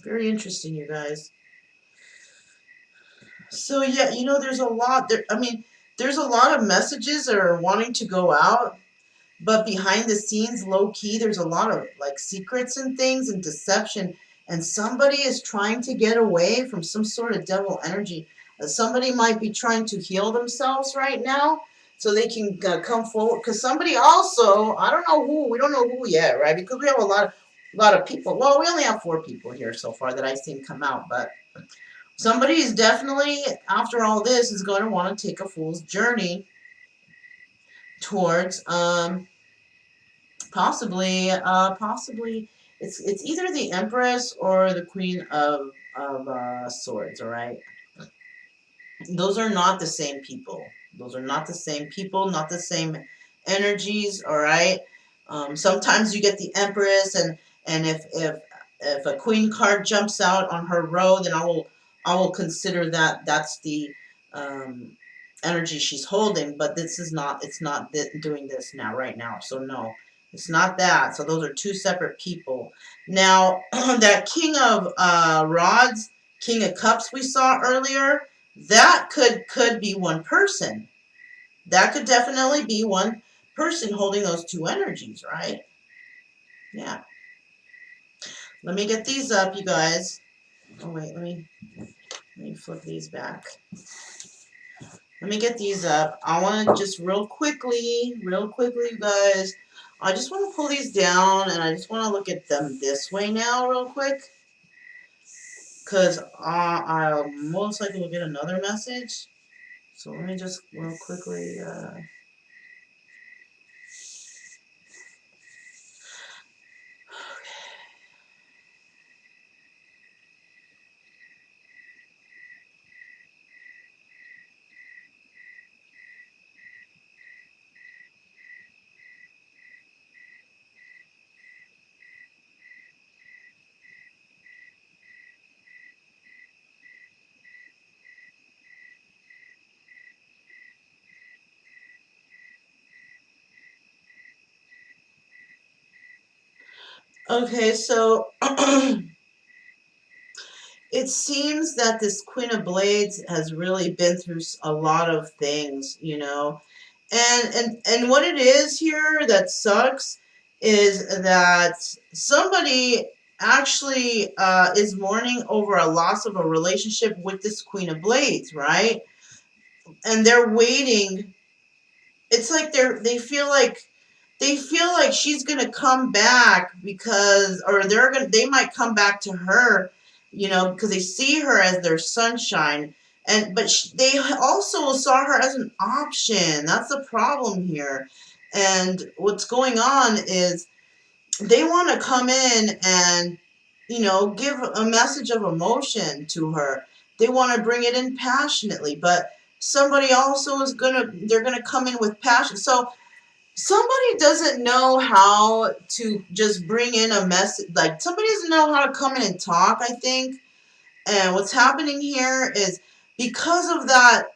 Very interesting, you guys. So yeah, there's a lot there. I mean, there's a lot of messages that are wanting to go out, but behind the scenes, low key, there's a lot of like secrets and things and deception. And somebody is trying to get away from some sort of devil energy. Somebody might be trying to heal themselves right now so they can come forward. Because somebody also, I don't know who, we don't know who yet, right? Because we have a lot of people. Well, we only have 4 people here so far that I've seen come out, but somebody is definitely, after all this, is going to want to take a fool's journey towards possibly it's either the Empress or the Queen of Swords. All right, those are not the same people. Those are not the same people, not the same energies. All right. Sometimes you get the Empress, and if a Queen card jumps out on her row, then I will consider that's the um, energy she's holding. But this is not. It's not doing this now, right now. So no, it's not that. So those are 2 separate people. Now that King of Rods, King of Cups we saw earlier, that could be one person. That could definitely be one person holding those 2 energies, right? Yeah. Let me get these up, you guys. Oh wait, let me flip these back. Let me get these up. I want to just real quickly, you guys. I just want to pull these down, and I just want to look at them this way now, real quick, because I'll most likely will get another message. So let me just real quickly. Okay, so it seems that this Queen of Blades has really been through a lot of things, you know. And what it is here that sucks is that somebody actually is mourning over a loss of a relationship with this Queen of Blades, right? And they're waiting. It's like they feel like she's gonna come back because, or they might come back to her, you know, because they see her as their sunshine, and but they also saw her as an option. That's the problem here, and what's going on is they want to come in and, you know, give a message of emotion to her. They want to bring it in passionately, but somebody also they're gonna come in with passion. So somebody doesn't know how to just bring in a message. Like, somebody doesn't know how to come in and talk, I think. And what's happening here is because of that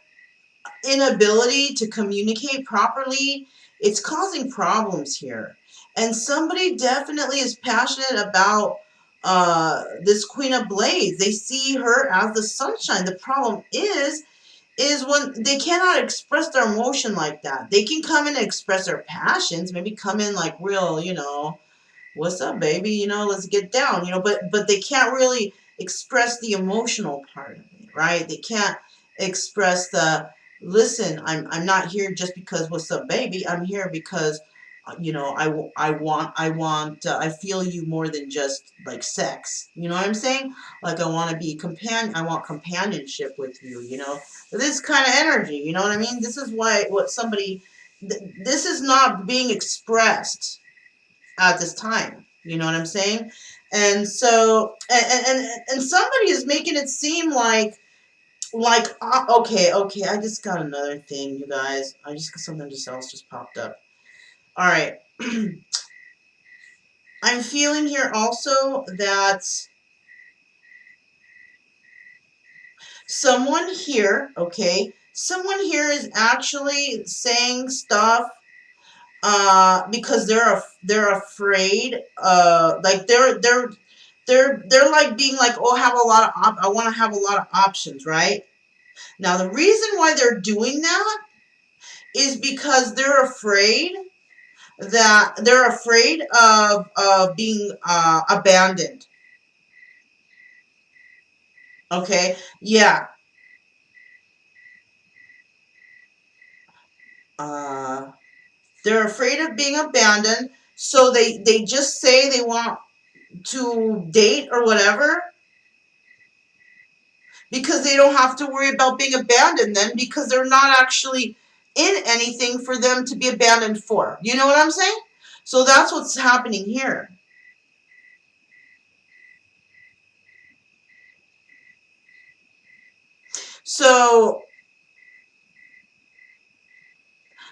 inability to communicate properly, it's causing problems here. And somebody definitely is passionate about this Queen of Blades. They see her as the sunshine. The problem is when they cannot express their emotion like that. They can come in and express their passions, maybe come in like real, you know, what's up, baby? You know, let's get down, you know, but they can't really express the emotional part of it, right? They can't express the listen, I'm not here just because what's up, baby? I'm here because you know, I feel you more than just like sex. You know what I'm saying? Like, I want companionship with you, you know. This kind of energy, you know what I mean? This is this is not being expressed at this time. You know what I'm saying? And so, and somebody is making it seem okay. I just got another thing, you guys. I just got something else just popped up. All right. I'm feeling here also that someone here is actually saying stuff because they're afraid, like they're like being like, oh, I want to have a lot of options, right? Now the reason why they're doing that is because they're afraid of being abandoned. Okay, yeah. uh they're afraid of being abandoned, so they just say they want to date or whatever because they don't have to worry about being abandoned then, because they're not actually in anything for them to be abandoned for. You know what I'm saying? So that's what's happening here. So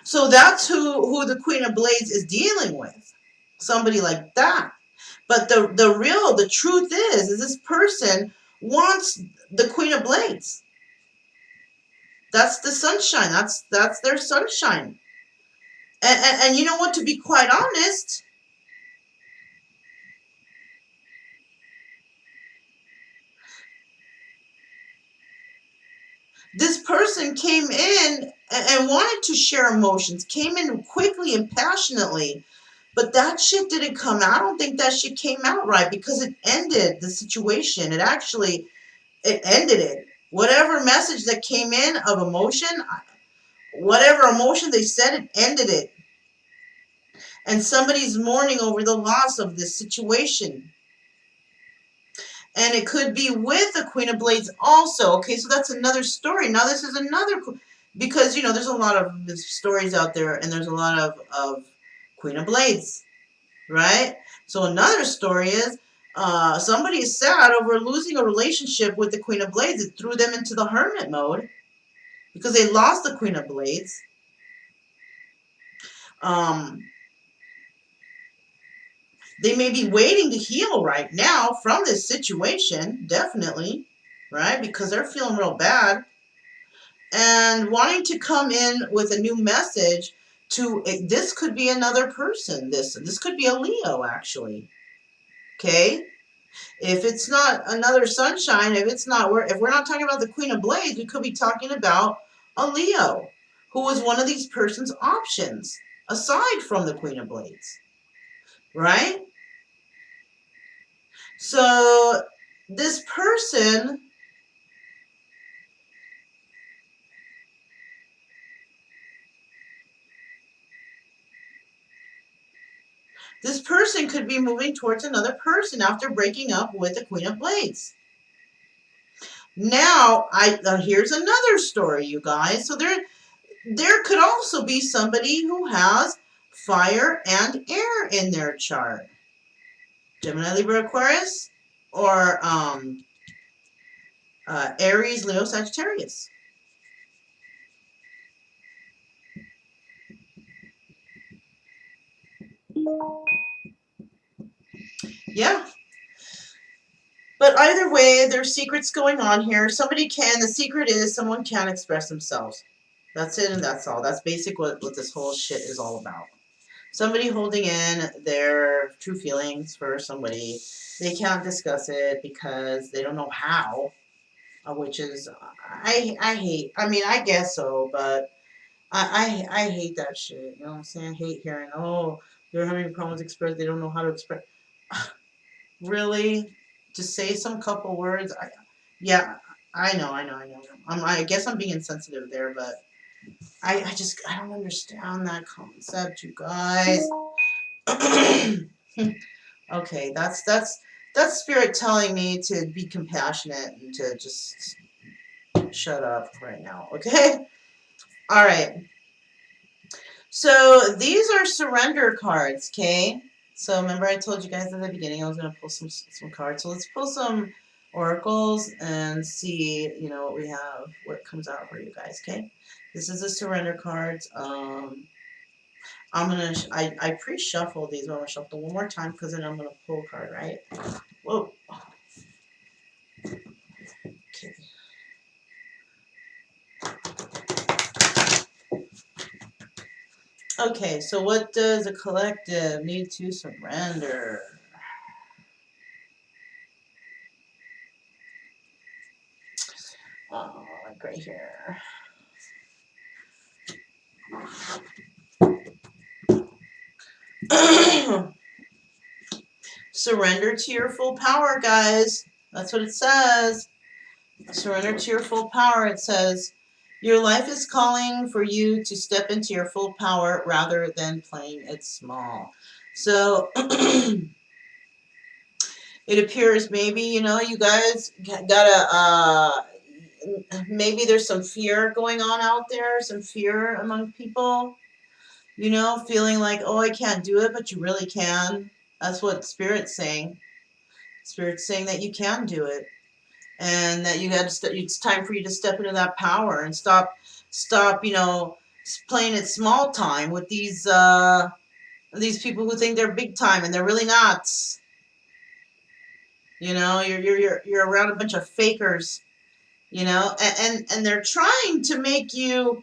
so that's who the Queen of Blades is dealing with. Somebody like that. But the truth is this person wants the Queen of Blades. That's the sunshine. That's their sunshine. And you know what? To be quite honest, this person came in and wanted to share emotions, came in quickly and passionately, but that shit didn't come out. I don't think that shit came out right because it ended the situation. It ended it. Whatever message that came in of emotion, whatever emotion they said, it ended it. And somebody's mourning over the loss of this situation. And it could be with the Queen of Blades also. Okay, so that's another story. Now this is another, because, you know, there's a lot of stories out there, and there's a lot of Queen of Blades, right? So another story is somebody is sad over losing a relationship with the Queen of Blades. It threw them into the hermit mode because they lost the Queen of Blades. They may be waiting to heal right now from this situation, definitely, right? Because they're feeling real bad and wanting to come in with a new message to, this could be another person. This could be a Leo, actually. Okay? If it's not another sunshine, if we're not talking about the Queen of Blades, we could be talking about a Leo who was one of these person's options aside from the Queen of Blades, right? So this person could be moving towards another person after breaking up with the Queen of Blades. Now, here's another story, you guys. So there could also be somebody who has fire and air in their chart. Gemini, Libra, Aquarius, or Aries, Leo, Sagittarius. Yeah. But either way, there's secrets going on here. The secret is someone can express themselves. That's it, and that's all. That's basic what this whole shit is all about. Somebody holding in their true feelings for somebody. They can't discuss it because they don't know how, which is, I hate, I mean, I guess so, but I hate that shit. You know what I'm saying? I hate hearing, oh, they're having problems express, they don't know how to express. Really? Just say some couple words? Yeah, I know. I guess I'm being insensitive there, but I don't understand that concept, you guys. Okay, that's spirit telling me to be compassionate and to just shut up right now, okay? All right. So these are surrender cards, okay? So remember I told you guys at the beginning I was going to pull some cards. So let's pull some oracles and see, you know, what we have, what comes out for you guys, okay? This is the surrender cards. I pre-shuffle these, but I'm gonna shuffle one more time because then I'm gonna pull a card, right? Whoa. Okay. Okay, so what does a collective need to surrender? Like right here. Surrender to your full power, guys. That's what it says. Surrender to your full power. It says, your life is calling for you to step into your full power rather than playing it small. So it appears maybe, you know, you guys gotta, maybe there's some fear going on out there, some fear among people, you know, feeling like, oh, I can't do it, but you really can. That's what Spirit's saying. Spirit's saying that you can do it, and that you got to. It's time for you to step into that power and stop, you know, playing it small time with these people who think they're big time and they're really not. You know, you're around a bunch of fakers. You know, and they're trying to make you.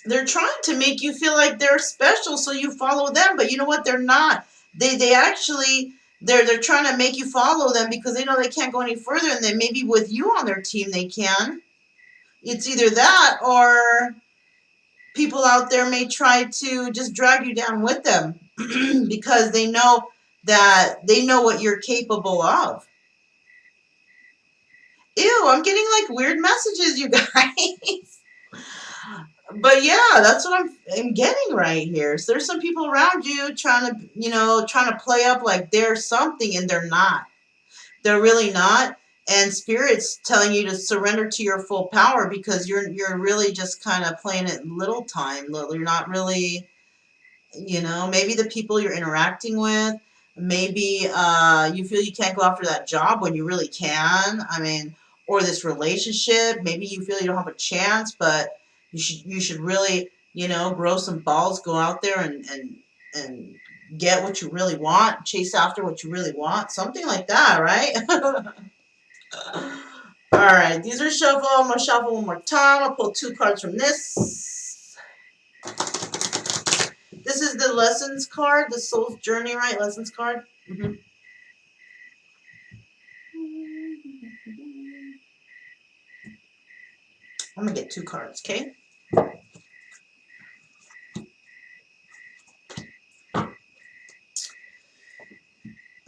They're trying to make you feel like they're special, so you follow them. But you know what? They're not. They actually they're trying to make you follow them because they know they can't go any further, and then maybe with you on their team they can. It's either that or people out there may try to just drag you down with them because they know what you're capable of. Ew, I'm getting like weird messages, you guys. But yeah, that's what I'm getting right here. So there's some people around you trying to, trying to play up like they're something and they're not. They're really not. And spirit's telling you to surrender to your full power because you're really just kind of playing it little time. You're not really, maybe the people you're interacting with, maybe you feel you can't go after that job when you really can. I mean, or this relationship, maybe you feel you don't have a chance, but you should really, grow some balls, go out there and get what you really want, chase after what you really want, something like that, right? All right, these are shuffle. I'm gonna shuffle one more time. I'll pull 2 cards from this. This is the lessons card, the soul's journey, right? Lessons card. I'm gonna get 2 cards, okay?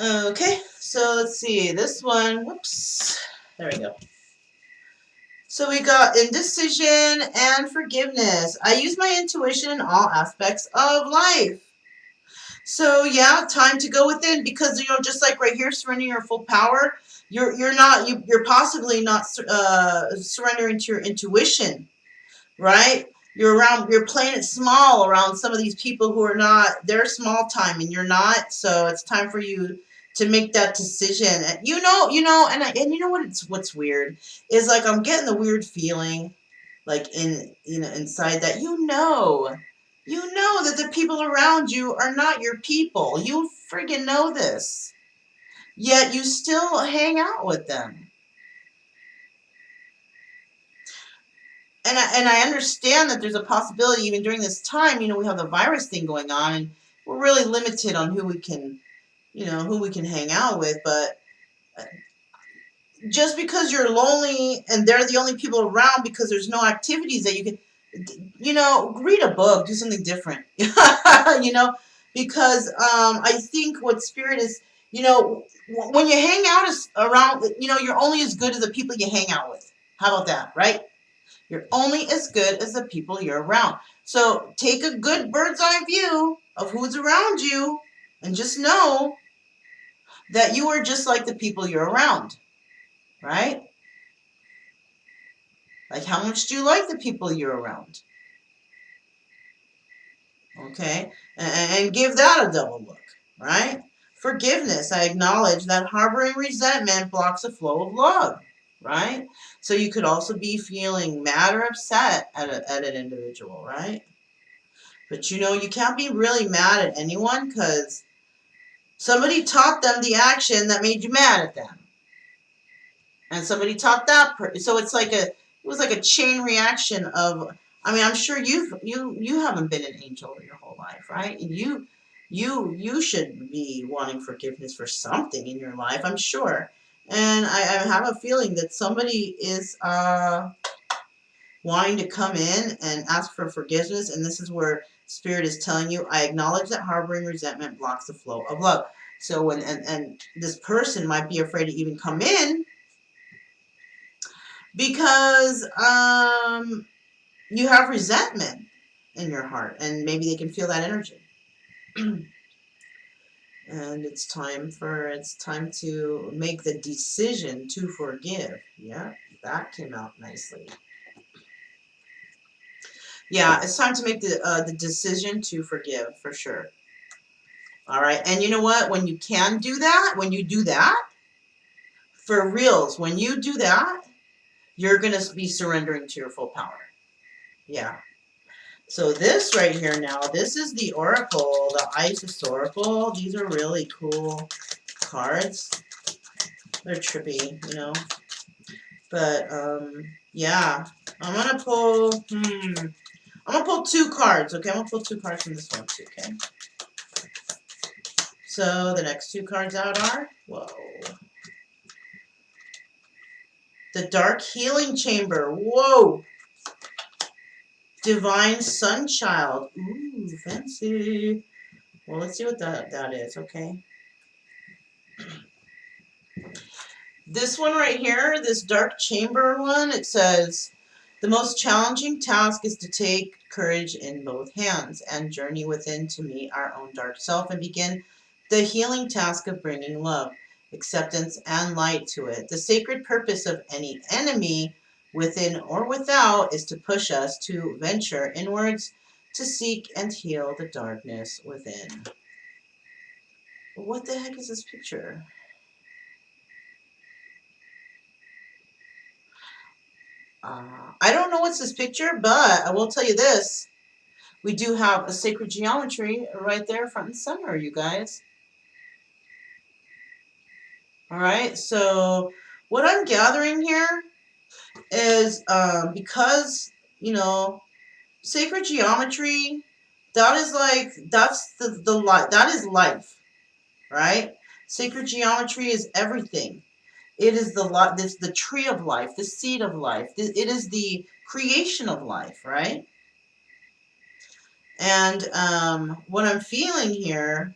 Okay, so let's see. This one, whoops. There we go. So we got indecision and forgiveness. I use my intuition in all aspects of life. So yeah, time to go within because just like right here, surrendering your full power. You're possibly not surrendering to your intuition, right? You're playing it small around some of these people who are not, they're small time and you're not. So it's time for you to make that decision. And and you know what's weird is like I'm getting the weird feeling like inside that that the people around you are not your people. You friggin' know this. Yet you still hang out with them. And I understand that there's a possibility even during this time, we have the virus thing going on and we're really limited on who we can, hang out with. But just because you're lonely and they're the only people around because there's no activities that you can, read a book, do something different, because I think what spirit is, when you hang out around, you're only as good as the people you hang out with. How about that, right? You're only as good as the people you're around. So take a good bird's eye view of who's around you and just know that you are just like the people you're around, right? Like how much do you like the people you're around? Okay? And give that a double look, right? Forgiveness. I acknowledge that harboring resentment blocks the flow of love, right? So you could also be feeling mad or upset at an individual, right? But you can't be really mad at anyone because somebody taught them the action that made you mad at them. And somebody taught that person. So it was like a chain reaction of, I mean, I'm sure you haven't been an angel your whole life, right? And you should be wanting forgiveness for something in your life, I'm sure. And I have a feeling that somebody is wanting to come in and ask for forgiveness, and this is where spirit is telling you, I acknowledge that harboring resentment blocks the flow of love. So when and this person might be afraid to even come in because you have resentment in your heart, and maybe they can feel that energy. And it's time to make the decision to forgive. Yeah, that came out nicely. Yeah, it's time to make the decision to forgive for sure. All right, and you know what? When you can do that, when you do that, for reals, when you do that, you're gonna be surrendering to your full power. Yeah. So this right here now, this is the Oracle, the Isis Oracle. These are really cool cards. They're trippy. But yeah, I'm gonna pull. I'm gonna pull 2 cards. Okay, I'm gonna pull 2 cards from this one too. Okay. So the next 2 cards out are the Dark Healing Chamber. Whoa. Divine Sunchild. Ooh, fancy. Well, let's see what that is. Okay. This one right here, this Dark Chamber one, it says, The most challenging task is to take courage in both hands and journey within to meet our own dark self and begin the healing task of bringing love, acceptance, and light to it. The sacred purpose of any enemy, within or without, is to push us to venture inwards, to seek and heal the darkness within. What the heck is this picture? I don't know what's this picture, but I will tell you this. We do have a sacred geometry right there front and center, you guys. All right, so what I'm gathering here is because, sacred geometry, that is like, that's the life, that is life, right? Sacred geometry is everything. It is this the tree of life, the seed of life. It is the creation of life, right? And what I'm feeling here,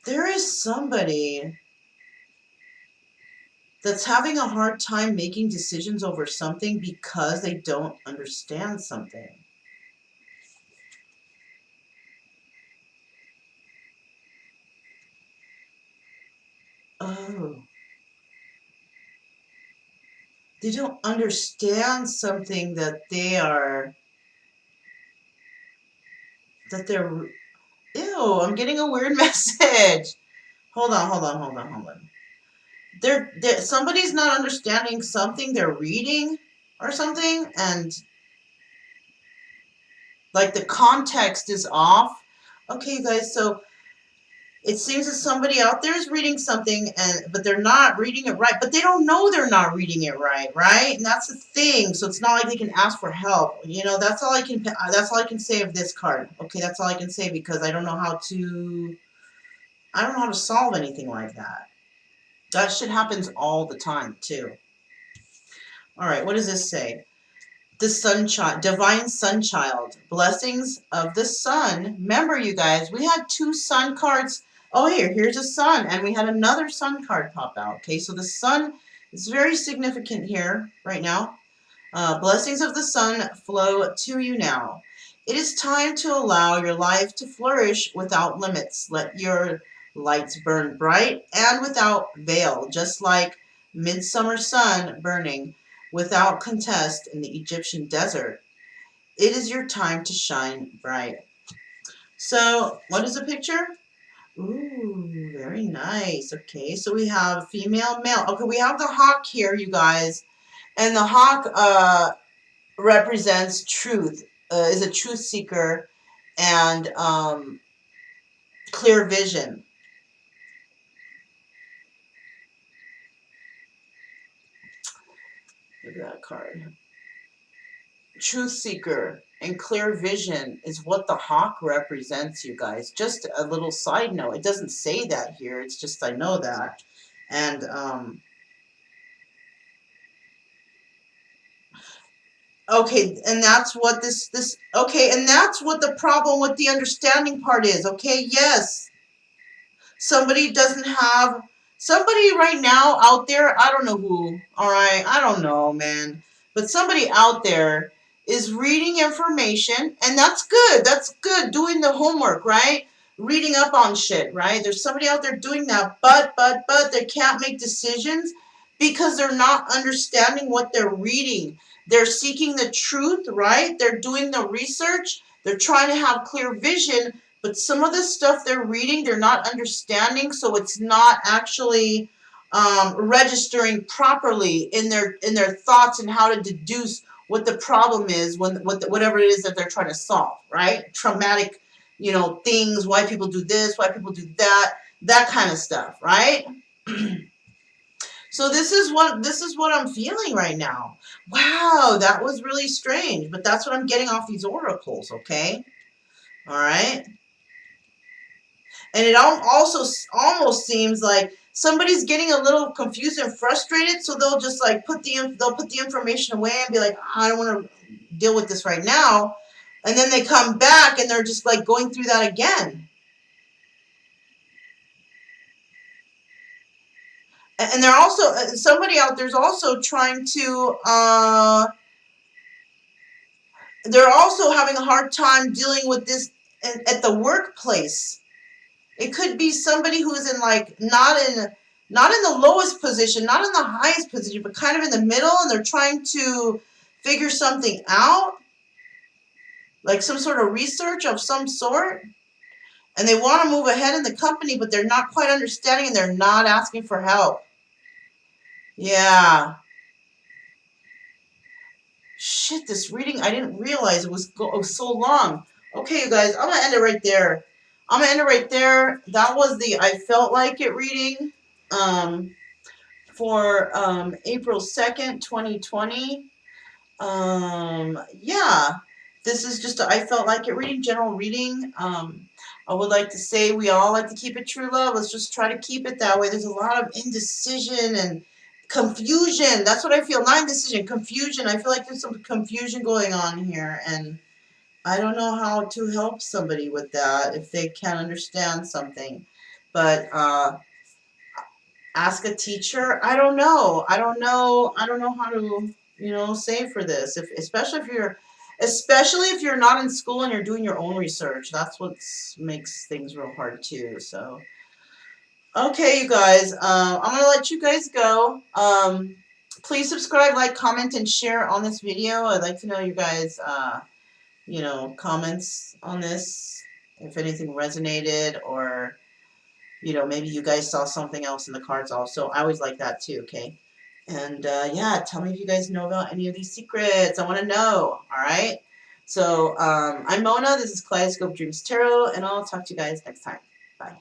there is somebody that's having a hard time making decisions over something because they don't understand something. Oh, they don't understand something that they're, ew, I'm getting a weird message. Hold on. Somebody's not understanding something they're reading or something, and like the context is off. Okay, you guys, so it seems that somebody out there is reading something, but they're not reading it right. But they don't know they're not reading it right? And that's the thing. So it's not like they can ask for help. That's all I can. That's all I can say of this card. Okay, that's all I can say because I don't know how to. I don't know how to solve anything like that. That shit happens all the time too. All right, what does this say? The sun child, divine sun child, blessings of the sun. Remember, you guys, we had 2 sun cards. Oh, here's a sun, and we had another sun card pop out. Okay, so the sun is very significant here right now. Blessings of the sun flow to you now. It is time to allow your life to flourish without limits. Let your lights burn bright and without veil, just like midsummer sun burning without contest in the Egyptian desert. It is your time to shine bright. So, what is the picture? Ooh, very nice. Okay, so we have female, male. Okay, we have the hawk here, you guys. And the hawk represents truth, is a truth seeker, and clear vision. Look at that card. Truth seeker and clear vision is what the hawk represents, you guys. Just a little side note. It doesn't say that here. It's just I know that. And okay, and that's what this okay, and that's what the problem with the understanding part is. Okay, yes. Somebody doesn't have somebody right now out there, I don't know who, all right, I don't know, man, but somebody out there is reading information, and that's good, doing the homework, right? Reading up on shit, right? There's somebody out there doing that, but they can't make decisions because they're not understanding what they're reading. They're seeking the truth, right? They're doing the research, they're trying to have clear vision, but some of the stuff they're reading, they're not understanding, so it's not actually registering properly in their thoughts and how to deduce what the problem is whatever it is that they're trying to solve, right? Traumatic, things, why people do this, why people do that kind of stuff, right? So this is what I'm feeling right now. Wow, that was really strange, but that's what I'm getting off these oracles, okay? All right. And it also almost seems like somebody's getting a little confused and frustrated, so they'll just like they'll put the information away and be like, I don't want to deal with this right now. And then they come back and they're just like going through that again. And they're also, somebody out there's also trying to, they're also having a hard time dealing with this at the workplace. It could be somebody who's in like not in the lowest position, not in the highest position, but kind of in the middle, and they're trying to figure something out, like some sort of research of some sort, and they want to move ahead in the company, but they're not quite understanding and they're not asking for help. Yeah. Shit, this reading, I didn't realize it was so long. Okay, you guys, I'm going to end it right there. I'm going to end it right there. That was the I Felt Like It reading for April 2nd, 2020. Yeah, this is just a I Felt Like It reading, general reading. I would like to say we all like to keep it true love. Let's just try to keep it that way. There's a lot of indecision and confusion. That's what I feel. Not indecision, confusion. I feel like there's some confusion going on here, and I don't know how to help somebody with that if they can't understand something. But ask a teacher. I don't know. I don't know. I don't know how to, say for this. If especially if you're not in school and you're doing your own research. That's what makes things real hard too. So, okay, you guys. I'm gonna let you guys go. Please subscribe, like, comment, and share on this video. I'd like to know you guys, comments on this. If anything resonated, or maybe you guys saw something else in the cards also. I always like that too, okay? And yeah, tell me if you guys know about any of these secrets. I want to know, all right? So I'm Mona. This is Kaleidoscope Dreams Tarot, and I'll talk to you guys next time. Bye.